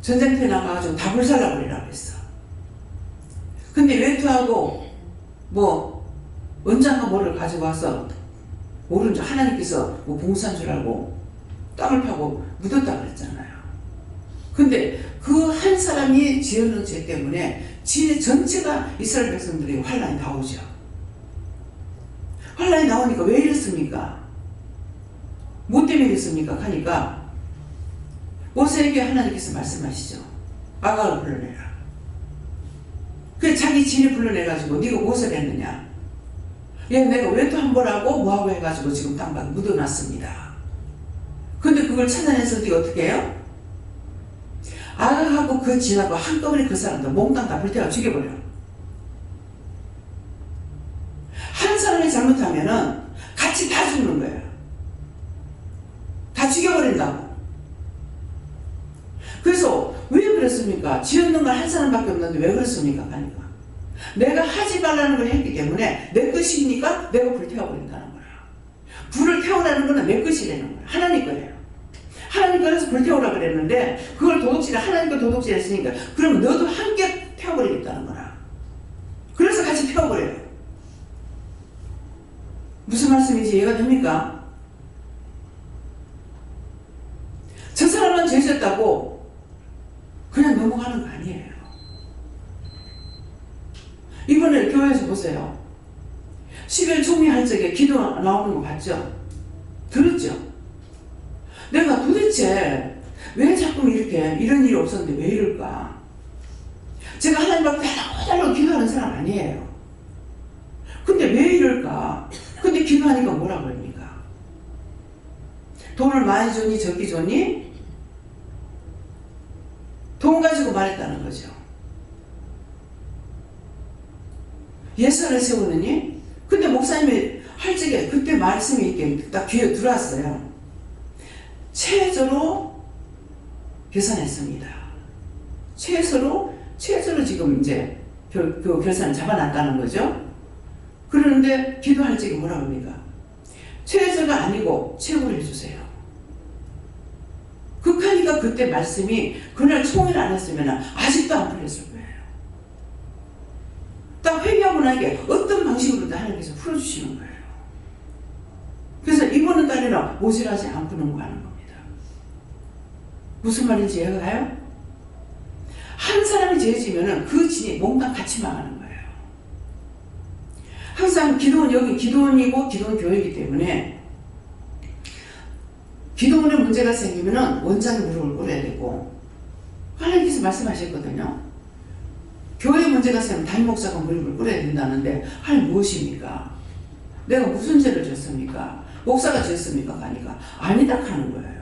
전쟁터에 나가가지고 다 불살라버리라고 했어. 근데 외투하고 뭐 은장과 뭐를 가지고 와서 모르는 하나님께서 뭐 봉사한 줄 알고 땅을 파고 묻었다 그랬잖아요. 근데 그 한 사람이 지었는 죄 때문에 지네 전체가 이스라엘 백성들이 환란이 나오죠. 환란이 나오니까 왜 이랬습니까? 뭐 때문에 이랬습니까? 하니까 모세에게 하나님께서 말씀하시죠. 아가를 불러내라. 그래 자기 진을 불러내가지고 네가 무엇을 했느냐? 얘 내가 외투 한 벌하고 뭐하고 해가지고 지금 땅밭에 묻어놨습니다. 근데 그걸 찾아내서 네가 어떻게 해요? 아가하고 그 진하고 한꺼번에 그 사람들 몽땅 다 불태워 죽여버려. 한 사람이 잘못하면은 같이 다 죽는 거예요. 다 죽여버린다고. 그래서 왜 그랬습니까? 지었는 건 한 사람밖에 없는데 왜 그랬습니까? 하니까 내가 하지 말라는 걸 했기 때문에 내 것이니까 내가 불태워버린다는 거야. 불을 태우라는 거는 내 것이라는 거야. 하나님 거예요. 하나님 거라서 불태우라 그랬는데 그걸 도둑질을 하나님 거 도둑질 했으니까 그러면 너도 함께 태워버리겠다는 거야. 그래서 같이 태워버려요. 무슨 말씀인지 이해가 됩니까? 저 사람은 죄 지었다고 그냥 넘어가는 거 아니에요. 이번에 교회에서 보세요. 10일 총리할 적에 기도 나오는 거 봤죠? 들었죠? 내가 도대체 왜 자꾸 이렇게 이런 일이 없었는데 왜 이럴까? 제가 하나님 앞에 달라고 기도하는 사람 아니에요. 근데 왜 이럴까? 근데 기도하니까 뭐라 그럽니까? 돈을 많이 줬니 적게 줬니? 돈 가지고 말했다는 거죠. 예산을 세우느니? 근데 목사님이 할 적에 그때 말씀이 이렇게 딱 귀에 들어왔어요. 최저로 계산했습니다. 최저로 지금 이제 그 결산을 잡아놨다는 거죠. 그런데 기도할 적에 뭐라고 합니까? 최저가 아니고 최고를 해주세요. 극하니까 그때 말씀이 그날 총회를 안 했으면 아직도 안 풀렸을 거예요. 딱 회개하고 나게 어떤 방식으로든 하나님께서 풀어주시는 거예요. 그래서 이번은 딸이라 모질하지 않고 넘어가는 겁니다. 무슨 말인지 이해가 가요? 한 사람이 죄 지면은 그 진이 몽땅 같이 망하는 거예요. 항상 기도원 여기 기도원이고 기도원 교회이기 때문에 기도원에 문제가 생기면은 원장이 무릎을 꿇어야 되고 하나님께서 말씀하셨거든요. 교회 문제가 생기면 담임 목사가 무릎을 꿇어야 된다는데 하나님 무엇입니까? 내가 무슨 죄를 졌습니까? 목사가 졌습니까? 하니까 아니다 하는 거예요.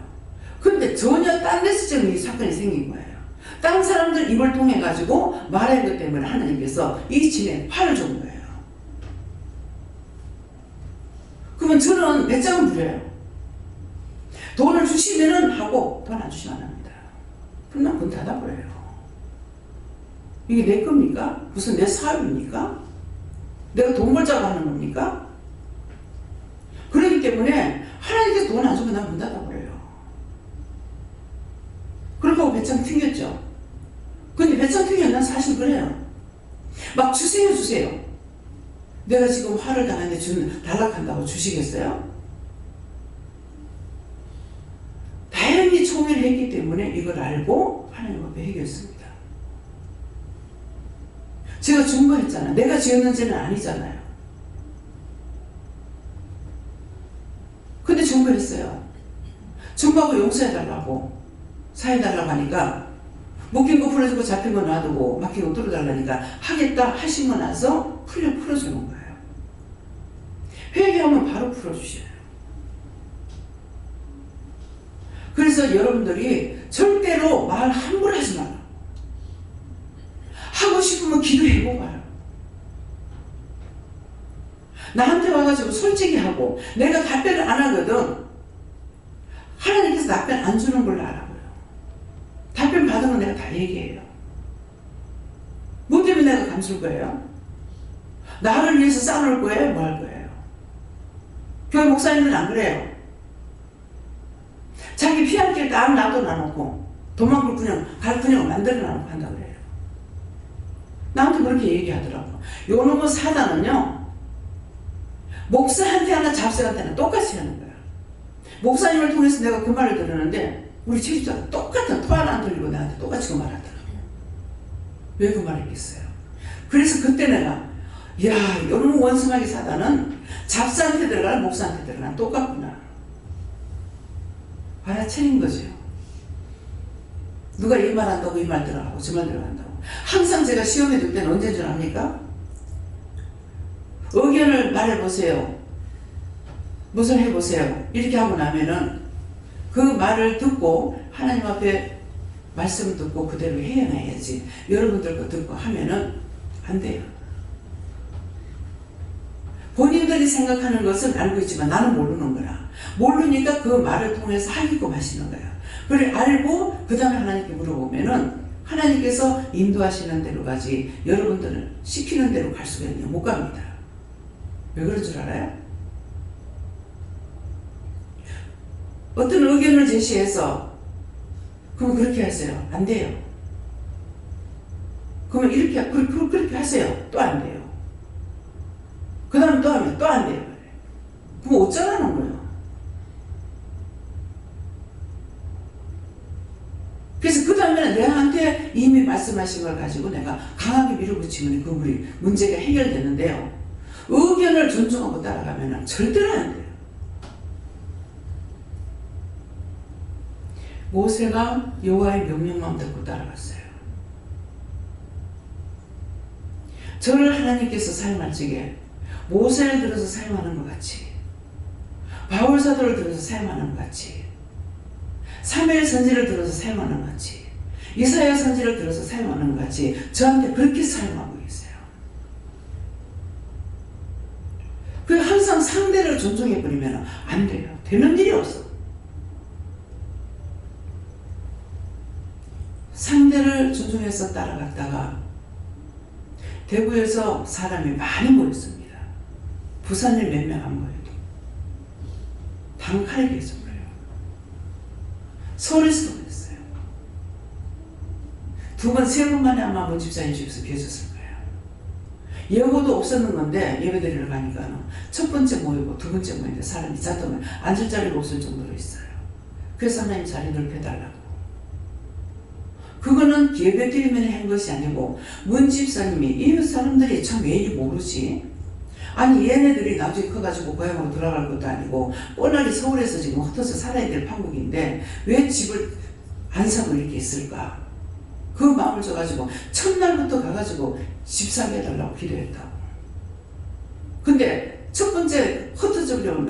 근데 전혀 딴 데서 지금 이 사건이 생긴 거예요. 다른 사람들 입을 통해 가지고 말한 것 때문에 하나님께서 이 진에 화를 준 거예요. 그러면 저는 배짱은 부려요. 돈을 주시면은 하고 돈 안 주시면 안 합니다. 그럼 난 문 닫아버려요. 이게 내 겁니까? 무슨 내 사업입니까? 내가 돈 벌자고 하는 겁니까? 그렇기 때문에 하나님께서 돈 안 주면 난 문 닫아버려요. 그렇다고 배짱 튕겼죠. 근데 배짱 튕기면 난 사실 그래요. 막 주세요. 내가 지금 화를 당하는데 단락한다고 주시겠어요? 다행히 총회를 했기 때문에 이걸 알고 하나님 앞에 해결했습니다. 제가 증거했잖아요. 내가 지었는 죄는 아니잖아요. 근데 증거했어요. 증거하고 용서해달라고 사해달라고 하니까 묶인 거 풀어주고 잡힌 거 놔두고 막힌 거 뚫어달라니까 하겠다 하시고 나서 풀어주는 거예요. 회개하면 바로 풀어주셔요. 그래서 여러분들이 절대로 말 함부로 하지 마라. 하고 싶으면 기도해보고 말아. 나한테 와가지고 솔직히 하고 내가 답변을 안 하거든. 하나님께서 답변 안 주는 걸로 알아보여. 답변 받으면 내가 다 얘기해요. 뭐 때문에 내가 감출 거예요? 나를 위해서 싸놓을 거예요? 뭐 할 거예요? 교회 목사님은 안 그래요. 자기 피할 길 딱 놔둬놔놓고 도망갈 갈 근육을 만들어놔고 한다고 그래요. 나한테 그렇게 얘기하더라고. 요놈의 사단은요, 목사한테 하나 잡생한테 하나 똑같이 하는 거야. 목사님을 통해서 내가 그 말을 들었는데 우리 집사가 똑같은 토 하나 안 들리고 나한테 똑같이 그 말 하더라고. 왜 그 말을 했겠어요? 그래서 그때 내가 야, 요놈의 원숭아기 사단은 잡사한테 들어가나 목사한테 들어가나 똑같구나. 알아차린 거죠. 누가 이 말 한다고 이 말 들어가고 저 말 들어간다고. 항상 제가 시험에 들 때는 언제 줄 압니까? 의견을 말해보세요. 무슨 해보세요. 이렇게 하고 나면은 그 말을 듣고 하나님 앞에 말씀을 듣고 그대로 해야지. 여러분들 거 듣고 하면은 안 돼요. 본인들이 생각하는 것은 알고 있지만 나는 모르는 거라. 모르니까 그 말을 통해서 하게끔 하시는 거야. 그래 알고 그 다음에 하나님께 물어보면은 하나님께서 인도하시는 대로 가지 여러분들은 시키는 대로 갈 수가 있냐? 못 갑니다. 왜 그런 줄 알아요? 어떤 의견을 제시해서 그럼 그렇게 하세요. 안 돼요. 그러면 이렇게 그렇게 하세요. 또 안 돼요. 그 다음에 또 하면 또 안 돼요. 그럼 어쩌라는 거예요? 그래서 그 다음에는 내한테 이미 말씀하신 걸 가지고 내가 강하게 밀어붙이면 그 문제가 해결되는데요. 의견을 존중하고 따라가면 절대로 안 돼요. 모세가 여호와의 명령만 듣고 따라갔어요. 저를 하나님께서 사용할 적에 모세를 들어서 사용하는 것 같이, 바울 사도를 들어서 사용하는 것 같이, 사무엘 선지를 들어서 사용하는 것 같이, 이사야 선지를 들어서 사용하는 것 같이 저한테 그렇게 사용하고 계세요. 그 항상 상대를 존중해버리면 안 돼요. 되는 일이 없어. 상대를 존중해서 따라갔다가 대구에서 사람이 많이 모였습니다. 부산에 몇 명 안 모여도 단칼에 계속 모여요. 서울에서도 그랬어요. 두 번, 세 번 만에 아마 문 집사님 집에서 계셨을 거예요. 예고도 없었는 건데 예배 드리러 가니까 첫 번째 모이고 두 번째 모이는데 사람이 자동으로 앉을 자리가 없을 정도로 있어요. 그래서 하나님 자리 넓혀달라고. 그거는 예배 드리면 한 것이 아니고 문 집사님이 이 사람들이 참 왜 이리 모르지? 아니 얘네들이 나중에 커가지고 고향으로 돌아갈 것도 아니고 뻔하게 서울에서 지금 흩어져 살아야 될 판국인데 왜 집을 안 사고 이렇게 있을까? 그 마음을 줘가지고 첫날부터 가가지고 집 사게 해달라고 기도했다고. 근데 첫 번째 흩어져려고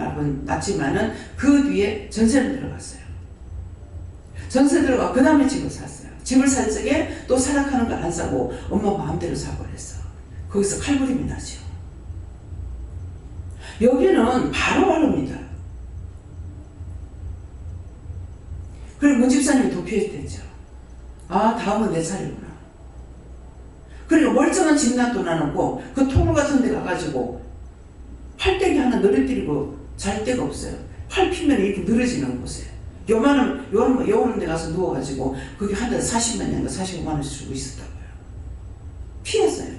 났지만은 그 뒤에 전세를 들어갔어요. 전세 들어가 그 다음에 집을 샀어요. 집을 살 적에 또 사락하는 거 안 사고 엄마 마음대로 사고 그랬어. 거기서 칼부림이 나죠. 여기는 바로바로입니다. 그리고 문 집사님이 도피했댔죠. 아, 다음은 내 차례구나. 그리고 멀쩡한 집 놔둬놓고 그 통로 같은 데 가가지고 팔대기 하나 늘어뜨리고 잘 데가 없어요. 팔 피면 이렇게 늘어지는 곳에 요런 데 가서 누워가지고 그게 한 달에 40만 년인가 45만 원씩 주고 있었다고요. 피했어요.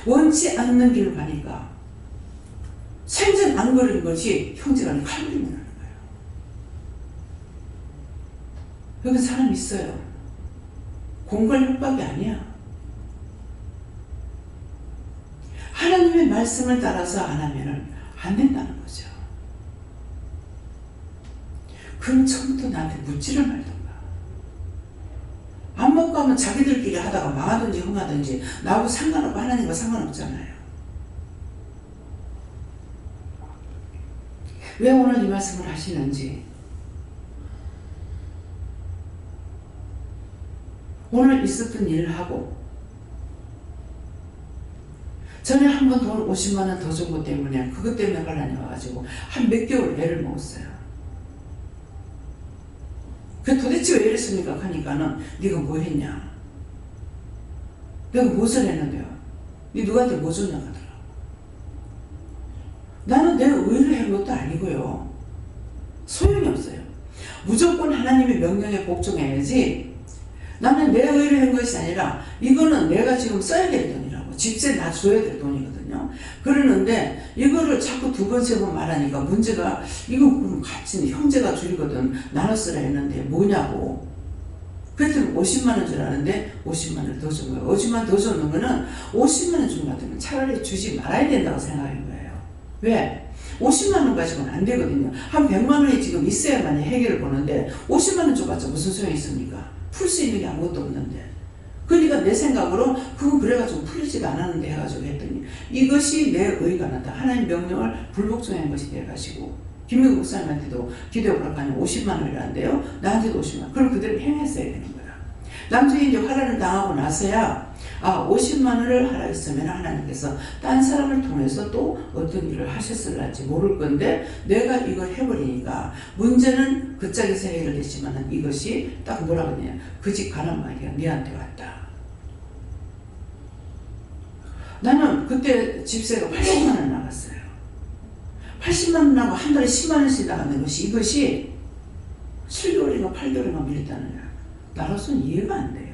원치 않는 길을 가니까 생전 안 그런 것이 형제간에 칼부림이 나는 거예요. 여기 사람 있어요. 공갈 협박이 아니야. 하나님의 말씀을 따라서 안 하면 안 된다는 거죠. 그럼 처음부터 나한테 묻지를 말던가. 안 먹고 하면 자기들끼리 하다가 망하든지 흥하든지 나하고 상관없고 하나님과 상관없잖아요. 왜 오늘 이 말씀을 하시는지, 오늘 있었던 일을 하고 전에 한 번 돈 50만 원 더 준 것 때문에 그것 때문에 반란이 와가지고 한 몇 개월 애를 먹었어요. 그 도대체 왜 이랬습니까? 하니까는 네가 뭐 했냐? 내가 무엇을 했는데요? 네 누구한테 뭐 줬냐 하더라. 나는 내가 의를 한 것도 아니고요. 소용이 없어요. 무조건 하나님의 명령에 복종해야지 나는 내 의를 한 것이 아니라 이거는 내가 지금 써야 될 돈이라고. 집세 나 줘야 될 돈이거든요. 그러는데 이거를 자꾸 두 번, 세 번 말하니까 문제가 이거 그럼 같이 형제가 줄이거든 나눠 쓰라 했는데 뭐냐고. 그랬더니 50만 원 주라는데 50만 원을 더 준 거예요. 50만 원 더 줬는 거는 50만 원 준 것 같으면 차라리 주지 말아야 된다고 생각한 거예요. 왜? 50만 원 가지고는 안 되거든요. 한 100만 원이 지금 있어야만 해결을 보는데 50만 원 줘봤자 무슨 소용이 있습니까? 풀 수 있는 게 아무것도 없는데. 그러니까 내 생각으로 그건 그래가지고 풀리지도 않았는데 해가지고 했더니 이것이 내 의가 나다. 하나님 명령을 불복종한 것이 돼가지고 김민국 목사님한테도 기도해 보라카니 50만 원이라는데요. 나한테도 50만 원. 그럼 그대로 행했어야 되는 거야. 나중에 이제 화란을 당하고 나서야 50만 원을 하라 했으면 하나님께서 딴 사람을 통해서 또 어떤 일을 하셨을지 모를 건데 내가 이걸 해버리니까 문제는 그 짝에서 해결됐지만 이것이 딱 뭐라 그러냐. 그 집 가는 말이야. 니한테 왔다. 나는 그때 집세가 80만 원 나갔어요. 80만 원 나고 한 달에 10만 원씩 나가는 것이 이것이 7개월인가 8개월인가 밀렸다는 거야. 나로서는 이해가 안 돼요.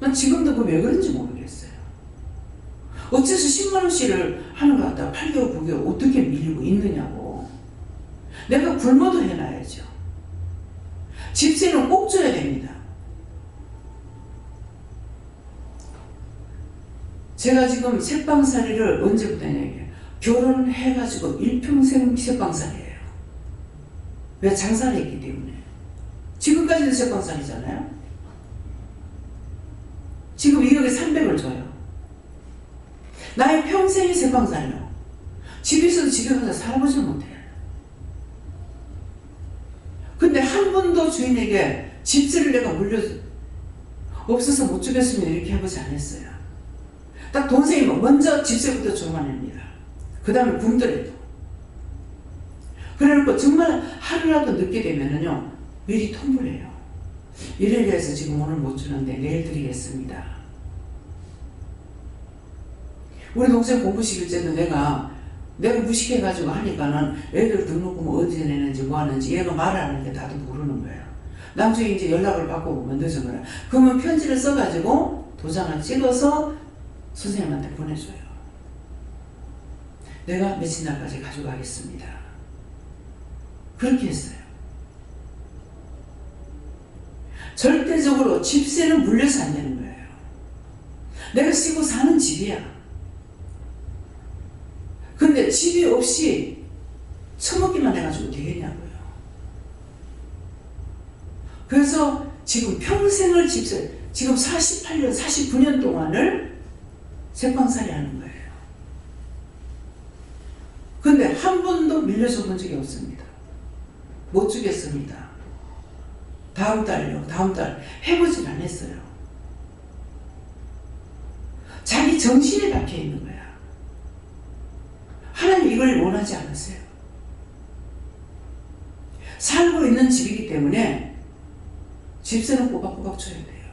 난 지금도 그 왜 그런지 모르겠어요. 어째서 10만 원씩을 하는 것 같다 8개월 9개월 어떻게 밀리고 있느냐고. 내가 굶어도 해놔야죠. 집세는 꼭 줘야 됩니다. 제가 지금 새빵살이를 언제부터 했냐면 결혼해가지고 일평생 새빵살이에요. 왜? 장사를 했기 때문에. 지금까지도 새빵살이잖아요. 지금 2억에 300을 줘요. 나의 평생이 새빵살이요. 집에서도 집에 가서 살아보지 못해요. 근데 한 번도 주인에게 집세를 내가 없어서 못 주겠으면 이렇게 해보지 않았어요. 딱 돈 생기면 먼저 집세부터 줘만 합니다. 그 다음에 굶더라도. 그래놓고 정말 하루라도 늦게 되면은요, 미리 통보를 해요. 이래 해서 지금 오늘 못 주는데 내일 드리겠습니다. 우리 동생 공부 시킬 때는 내가 무식해가지고 하니까는 애들 등록금 어디서 내는지 뭐 하는지 얘가 말을 하는데 나도 모르는 거예요. 나중에 이제 연락을 받고 보면 늦은 거야. 그러면 편지를 써가지고 도장을 찍어서 선생님한테 보내줘요. 내가 며칠 날까지 가져가겠습니다. 그렇게 했어요. 절대적으로 집세는 물려서 안 되는 거예요. 내가 쓰고 사는 집이야. 근데 집이 없이 처먹기만 해가지고 되겠냐고요. 그래서 지금 평생을 집세, 지금 48년, 49년 동안을 새빵살이 하는 거예요. 근데 한 번도 밀려줘 본 적이 없습니다. 못 주겠습니다. 다음 달요. 다음 달 해보질 않았어요. 자기 정신에 박혀 있는 거야. 하나님 이걸 원하지 않으세요. 살고 있는 집이기 때문에 집세는 꼬박꼬박 줘야 돼요.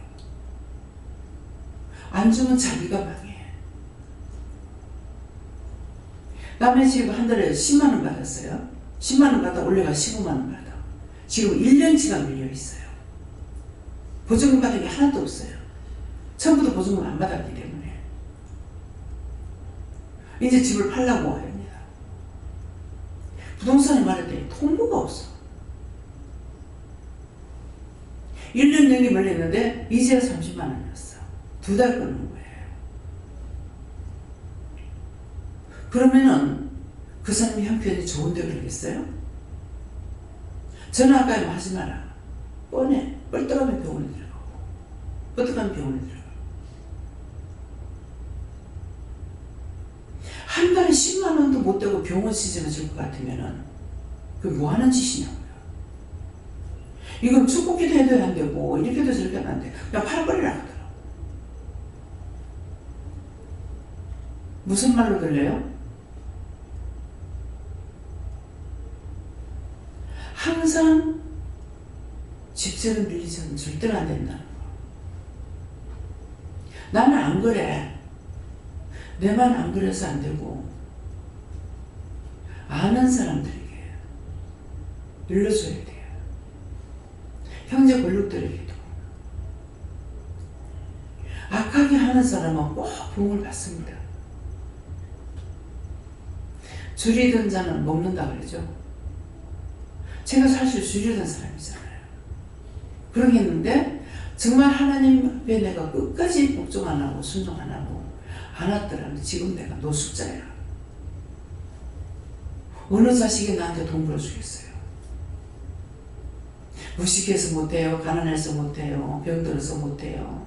안 주면 자기가 망해. 남의 집 한 달에 10만 원 받았어요. 10만 원 받아 올려가 15만 원 받아. 지금 1년치가 밀려 있어요. 보증금 받은 게 하나도 없어요. 처음부터 보증금 안 받았기 때문에. 이제 집을 팔려고 합니다. 부동산에 말했더니 통보가 없어. 1년 내기 말렸는데 이제야 30만 원이었어. 2달 끊는 거예요. 그러면은 그 사람이 형편이 좋은데 그러겠어요? 전화 아까 하지 마라. 뻔해. 뻘떡하면 병원에 들어가고. 뻘떡하면 병원에 들어가고. 한 달에 10만 원도 못 되고 병원 시즌을 줄 것 같으면은 그게 뭐 하는 짓이냐고요. 이건 축복기도 해도 안 되고 이렇게도 저렇게도 안 돼. 그냥 팔아버리라 하더라고. 무슨 말로 들려요? 항상 집세를 밀리서는 절대로 안 된다는 거. 나는 안 그래. 내만 안 그래서 안 되고 아는 사람들에게 일러줘야 돼요. 형제 권력들에게도. 악하게 하는 사람은 꼭 복을 받습니다. 줄이던 자는 먹는다 그러죠. 제가 사실 줄이던 사람이잖아요. 그러겠는데 정말 하나님 앞에 내가 끝까지 복종 안 하고 순종 안 하고 안 왔더라면 지금 내가 노숙자야. 어느 자식이 나한테 돈 벌어주겠어요. 무식해서 못해요. 가난해서 못해요. 병들어서 못해요.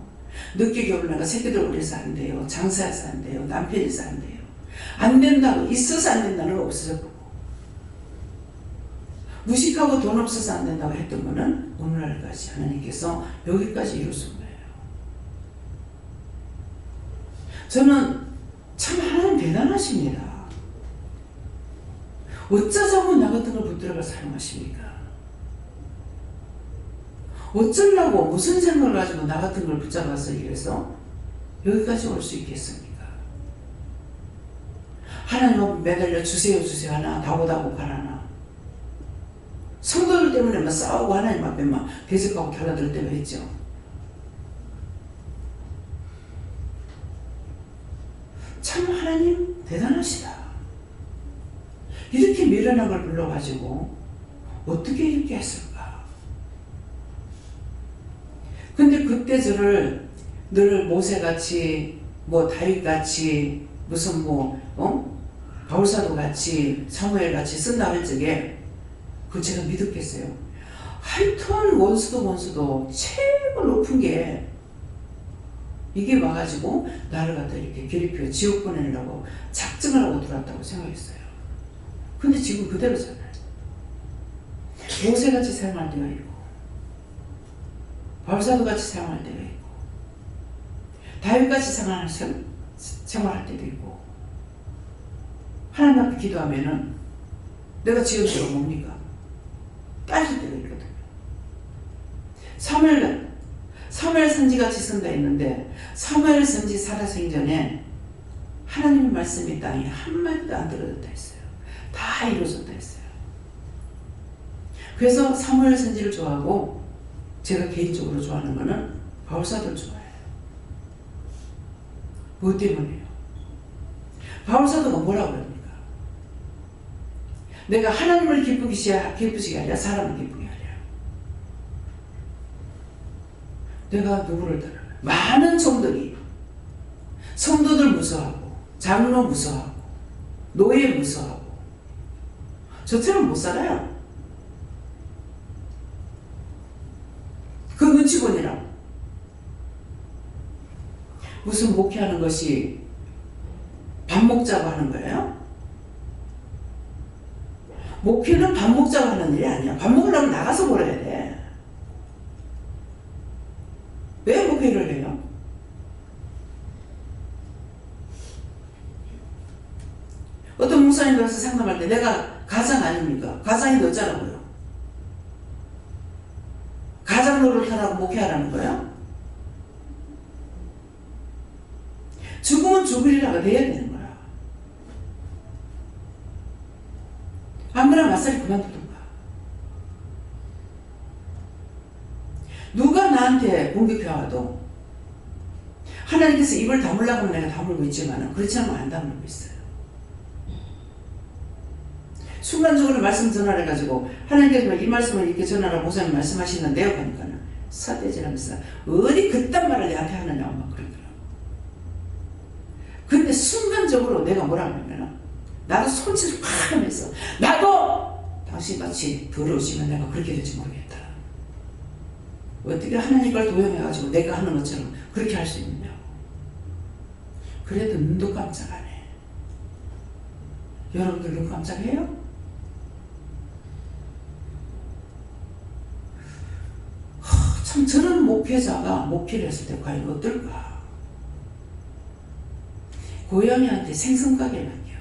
늦게 결혼해가 새끼들 우려서 안 돼요. 장사해서 안 돼요. 남편이 있어 안 돼요. 안 된다고, 있어서 안 된다는 거 없어져 보고. 무식하고 돈 없어서 안 된다고 했던 거는 오늘날까지 하나님께서 여기까지 이루신 거예요. 저는 참 하나님 대단하십니다. 어쩌자고 나 같은 걸 붙들어가 사용하십니까? 어쩌려고 무슨 생각을 가지고 나 같은 걸 붙잡아서 이래서 여기까지 올 수 있겠습니까? 하나님 앞에 매달려 주세요 하나 다고다고 가라나. 성도들 때문에 막 싸우고 하나님 앞에 막 대적하고 결라들 때가 있죠. 참 하나님 대단하시다. 이렇게 미련한 걸 불러가지고 어떻게 이렇게 했을까? 근데 그때 저를 늘 모세같이 뭐 다윗같이 무슨 바울사도같이 사무엘같이 쓴다 할 적에 그 제가 믿었겠어요. 하여튼 원수도 최고 높은 게 이게 와가지고 나를 갖다 이렇게 괴롭혀 지옥 보내려고 작정을 하고 들어왔다고 생각했어요. 근데 지금 그대로잖아요. 모세같이 사용할 때가 있고 바울사도같이 사용할 때가 있고 다윗같이 생활할 때도 있고 하나님 앞에 기도하면은 내가 지은 대로 뭡니까? 따질 때가 있거든요. 사무엘 선지같이 쓴다 했는데 사무엘 선지 살아생전에 하나님의 말씀이 땅에 한마디도 안 들어졌다 했어요. 다 이루어졌다 했어요. 그래서 사무엘 선지를 좋아하고 제가 개인적으로 좋아하는 거는 바울사도를 좋아해요. 뭐 때문에요? 바울사도가 뭐라고 합니까? 내가 하나님을 기쁘시게 하랴 사람을 기쁘게 하랴. 내가 누구를 따라? 많은 성도들 무서워하고 장로 무서워하고 노예 무서워하고 저처럼 못 살아요. 그 눈치 보느라고. 무슨 목회하는 것이 밥 먹자고 하는 거예요? 목회는 밥 먹자고 하는 일이 아니야. 밥 먹으려면 나가서 벌어야 돼. 왜 목회를 해요? 어떤 목사님 가서 상담할 때 내가 가장 아닙니까? 가장이 너잖아요. 가장 노릇하라고 목회하라는 거예요? 죽으면 죽으리라고 돼야 되는 거야. 안 그러면 맞살이 그만두던가. 누가 나한테 공격해와도 하나님께서 입을 다물라고 하면 내가 다물고 있지만 그렇지 않으면 안 다물고 있어요. 순간적으로 말씀 전화를 해가지고 하나님께서 이 말씀을 이렇게 전하라고 목사님 말씀하시는데요 하니까는 사대질하면서 어디 그딴 말을 내한테 하느냐고 막 그러더라고. 근데 순간적으로 내가 뭐라 하냐면 나도 손짓을 팍 하면서 나도 당신같이 더러우시면 내가 그렇게 될지 모르겠다. 어떻게 하나님 걸 도용해가지고 내가 하는 것처럼 그렇게 할 수 있느냐고. 그래도 눈도 깜짝 안 해. 여러분들 눈 깜짝해요? 참 저런 목회자가 목회를 했을 때 과연 어떨까? 고양이한테 생선가게 맡겨.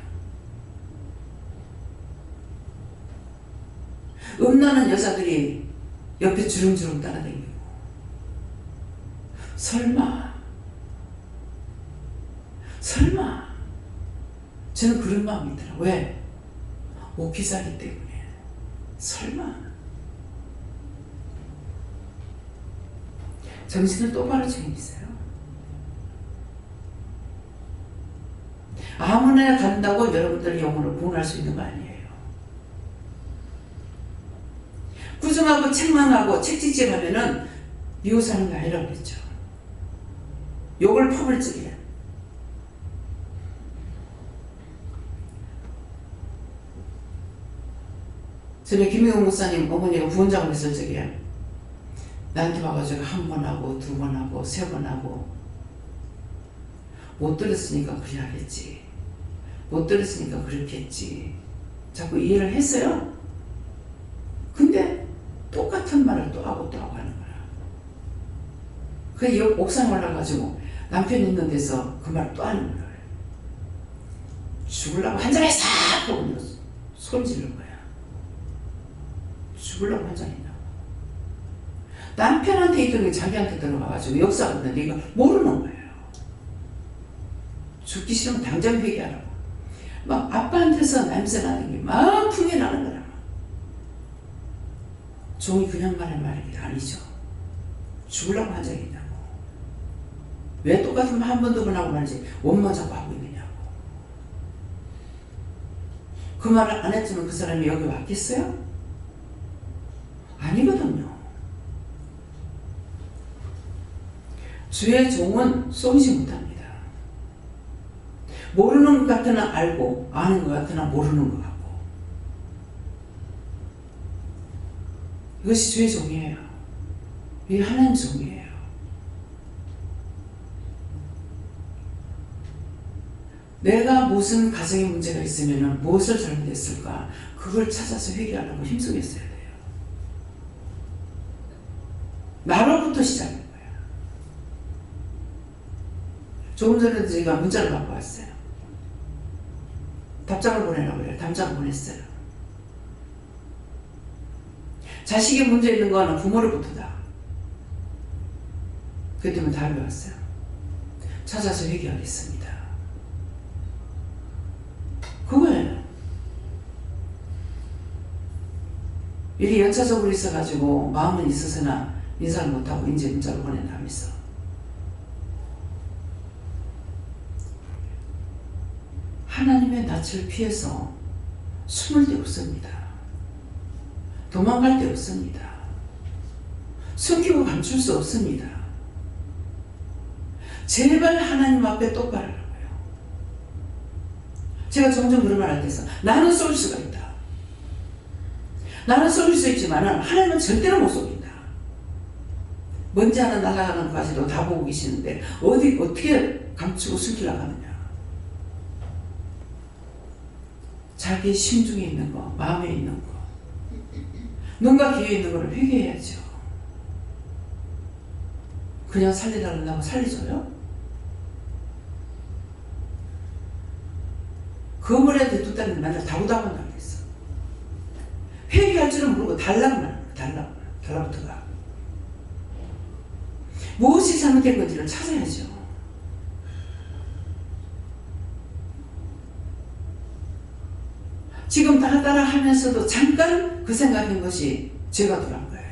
음란한 여자들이 옆에 주름주름 따라다니고. 설마 저는 그런 마음이 들어요. 왜? 목회자이기 때문에. 설마 정신을 똑바로 차리세요. 아무나 간다고 여러분들 영혼을 구원할 수 있는 거 아니에요. 부정하고 책망하고 책찍질하면은 미국 사는 게 아니라고 그랬죠. 욕을 퍼볼 적에 전에 김희경 목사님 어머니가 부원장을 했을 적에 나한테 와가지고 한 번 하고 두 번 하고 세 번 하고 못 들었으니까 그래 하겠지, 못 들었으니까 그렇겠지, 자꾸 이해를 했어요. 근데 똑같은 말을 또 하고 또 하고 하는 거야. 그 옥상에 올라가지고 남편 있는 데서 그 말 또 하는 거야. 죽으려고 한잔 했어! 하고 소리 지르는 거야. 죽으려고 한잔 했냐고. 남편한테 있던 게 자기한테 들어가가지고 역사하는데 이거 모르는 거예요. 죽기 싫으면 당장 회개하라고. 막 아빠한테서 냄새 나는 게 막 풍이 나는 거야. 종이 그냥 말할 말이 아니죠. 죽으려고 한 적이 있냐고. 왜 똑같은 말 한 번 두 번 하고 말이지 원만 자꾸 하고 있느냐고. 그 말을 안 했으면 그 사람이 여기 왔겠어요? 아니거든요. 주의 종은 쏘이지 못합니다. 모르는 것 같으나 알고, 아는 것 같으나 모르는 것 같고. 이것이 주의 종이에요. 이게 하나님 종이에요. 내가 무슨 가정에 문제가 있으면 무엇을 잘못했을까, 그걸 찾아서 회개하려고 힘쓰겠어야 돼요. 나로부터 시작인 거예요. 조금 전에도 제가 문자를 받고 왔어요. 답장을 보내라고 그래요. 답장을 보냈어요. 자식이 문제 있는 거는 부모로부터다. 그렇기 때문에 답이 왔어요. 찾아서 회개하겠습니다. 그거예요. 일이 연차적으로 있어가지고 마음은 있어서나 인사를 못하고 이제 문자를 보낸다면서. 하나님의 낯을 피해서 숨을 데 없습니다. 도망갈 데 없습니다. 숨기고 감출 수 없습니다. 제발 하나님 앞에 똑바로 하라고요. 제가 종종 그런 말 할 때 있어. 나는 쏠 수가 있다. 나는 쏠 수 있지만 하나님은 절대로 못 쏠린다. 먼지 하나 날아가는 것까지도 다 보고 계시는데 어떻게 감추고 숨기려고 하느냐. 자기 심중에 있는 거, 마음에 있는 거, 눈과 귀에 있는 거를 회개해야죠. 그냥 살리달라고 살리줘요? 거물에 두 딸이 맨날 다구다구 나겠어. 회개할 줄은 모르고 달라붙어가. 무엇이 잘못된 건지를 찾아야죠. 지금 따라 하면서도 잠깐 그 생각인 것이 죄가 들어간 거예요.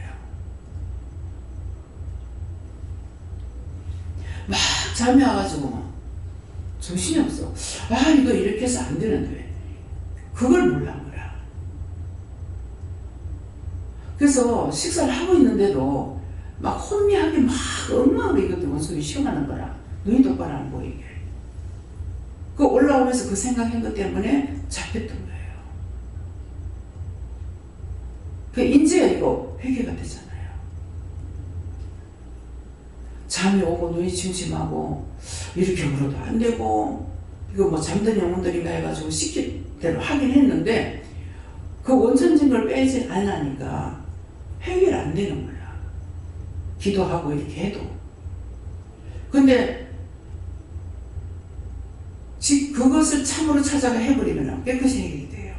막 잠이 와가지고 정신이 없어. 이거 이렇게 해서 안 되는데 그걸 몰란 거야. 그래서 식사를 하고 있는데도 막 혼미하게 막 엉망으로 이것도 원숭이 시험하는 거라. 눈이 똑바로 안 보이게. 그 올라오면서 그 생각한 것 때문에 잡혔던 거예요. 그 인지가 이거 회개가 되잖아요. 잠이 오고 눈이 침침하고 이렇게 물어도 안 되고 이거 뭐 잠든 영혼들인가 해가지고 시키대로 하긴 했는데 그 원천적인 걸 빼지 않으니까 해결 안 되는 거야. 기도하고 이렇게 해도. 근데 그것을 참으로 찾아가 해버리면 깨끗이 해결이 돼요.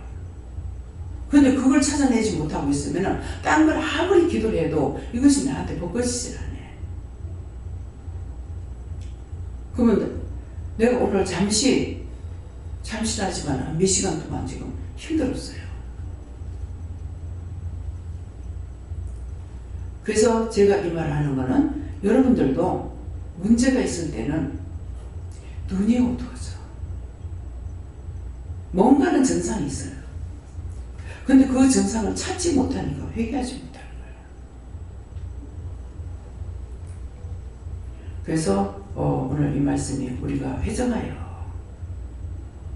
근데 그걸 찾아내지 못하고 있으면 딴 걸 아무리 기도를 해도 이것이 나한테 벗겨지질 않아. 그러면 내가 오늘 잠시라지만 몇 시간 동안 지금 힘들었어요. 그래서 제가 이 말을 하는 거는 여러분들도 문제가 있을 때는 눈이 어두워져. 뭔가는 증상이 있어요. 근데 그 증상을 찾지 못하니까 회개하지 못하는 거예요. 그래서 오늘 이 말씀이 우리가 회정하여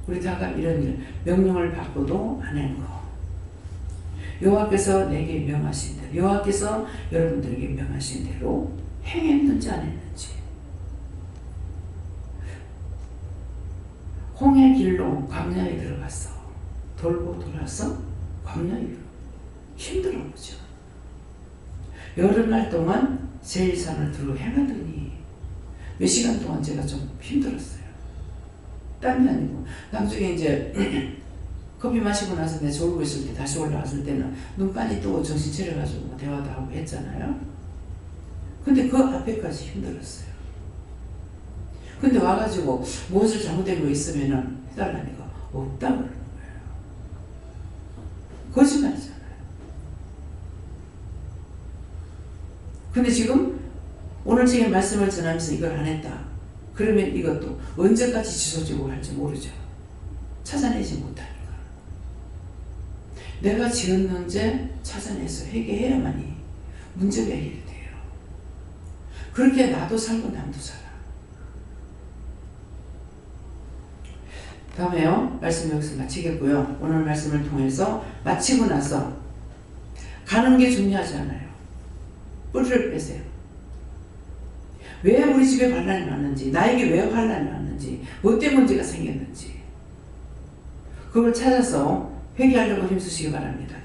우리 다가 이런 일 명령을 받고도 안 하는 거. 여호와께서 내게 명하신 대로 여호와께서 여러분들에게 명하신 대로 행했는지 안 했는지. 홍해 길로 광야에 들어갔어. 돌고 돌아서 광야에 힘들어 보죠. 여러 날 동안 세일산을 들어 행하더니 몇 시간 동안 제가 좀 힘들었어요. 땀이 아니고 나중에 이제 커피 마시고 나서 내가 졸고 있을 때 다시 올라왔을 때는 눈 빨리 뜨고 정신 차려가지고 대화도 하고 했잖아요. 근데 그 앞에까지 힘들었어요. 근데 와가지고 무엇을 잘못된 거 있으면은 해달라니까 없다 그러는 거예요. 거짓말이잖아요. 근데 지금 오늘 제가 말씀을 전하면서 이걸 안 했다. 그러면 이것도 언제까지 지속적으로 할지 모르죠. 찾아내지 못하니까. 내가 지었는지 찾아내서 회개해야만이 문제가 해결이 돼요. 그렇게 나도 살고 남도 살아. 다음에요. 말씀 여기서 마치겠고요. 오늘 말씀을 통해서 마치고 나서 가는 게 중요하지 않아요. 뿌리를 빼세요. 왜 우리 집에 반란이 왔는지, 나에게 왜 환란이 왔는지, 뭐 때문에 문제가 생겼는지 그걸 찾아서 회개하려고 힘쓰시기 바랍니다.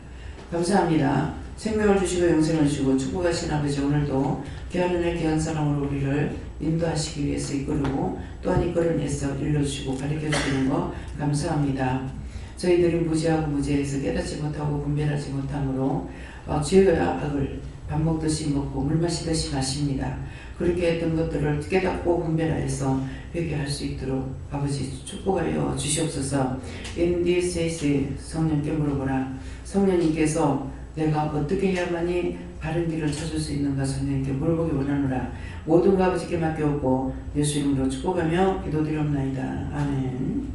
감사합니다. 생명을 주시고 영생을 주시고 축복하신 아버지, 오늘도 귀한 귀한 사랑으로 우리를 인도하시기 위해서 이끌고 또한 이끌어내서 일러주시고 가르쳐주시는 거 감사합니다. 저희들이 무지하고 무지해서 깨닫지 못하고 분별하지 못함으로 죄와 악을 밥 먹듯이 먹고 물 마시듯이 마십니다. 그렇게 했던 것들을 깨닫고 분별하여서 회개할 수 있도록 아버지 축복하여 주시옵소서. 인디세이스 성령께 물어보라. 성령님께서 내가 어떻게 해야만이 바른 길을 찾을 수 있는가 성령님께 물어보기 원하노라. 모든 거 아버지께 맡겨오고 예수 이름으로 축복하며 기도드리옵나이다. 아멘.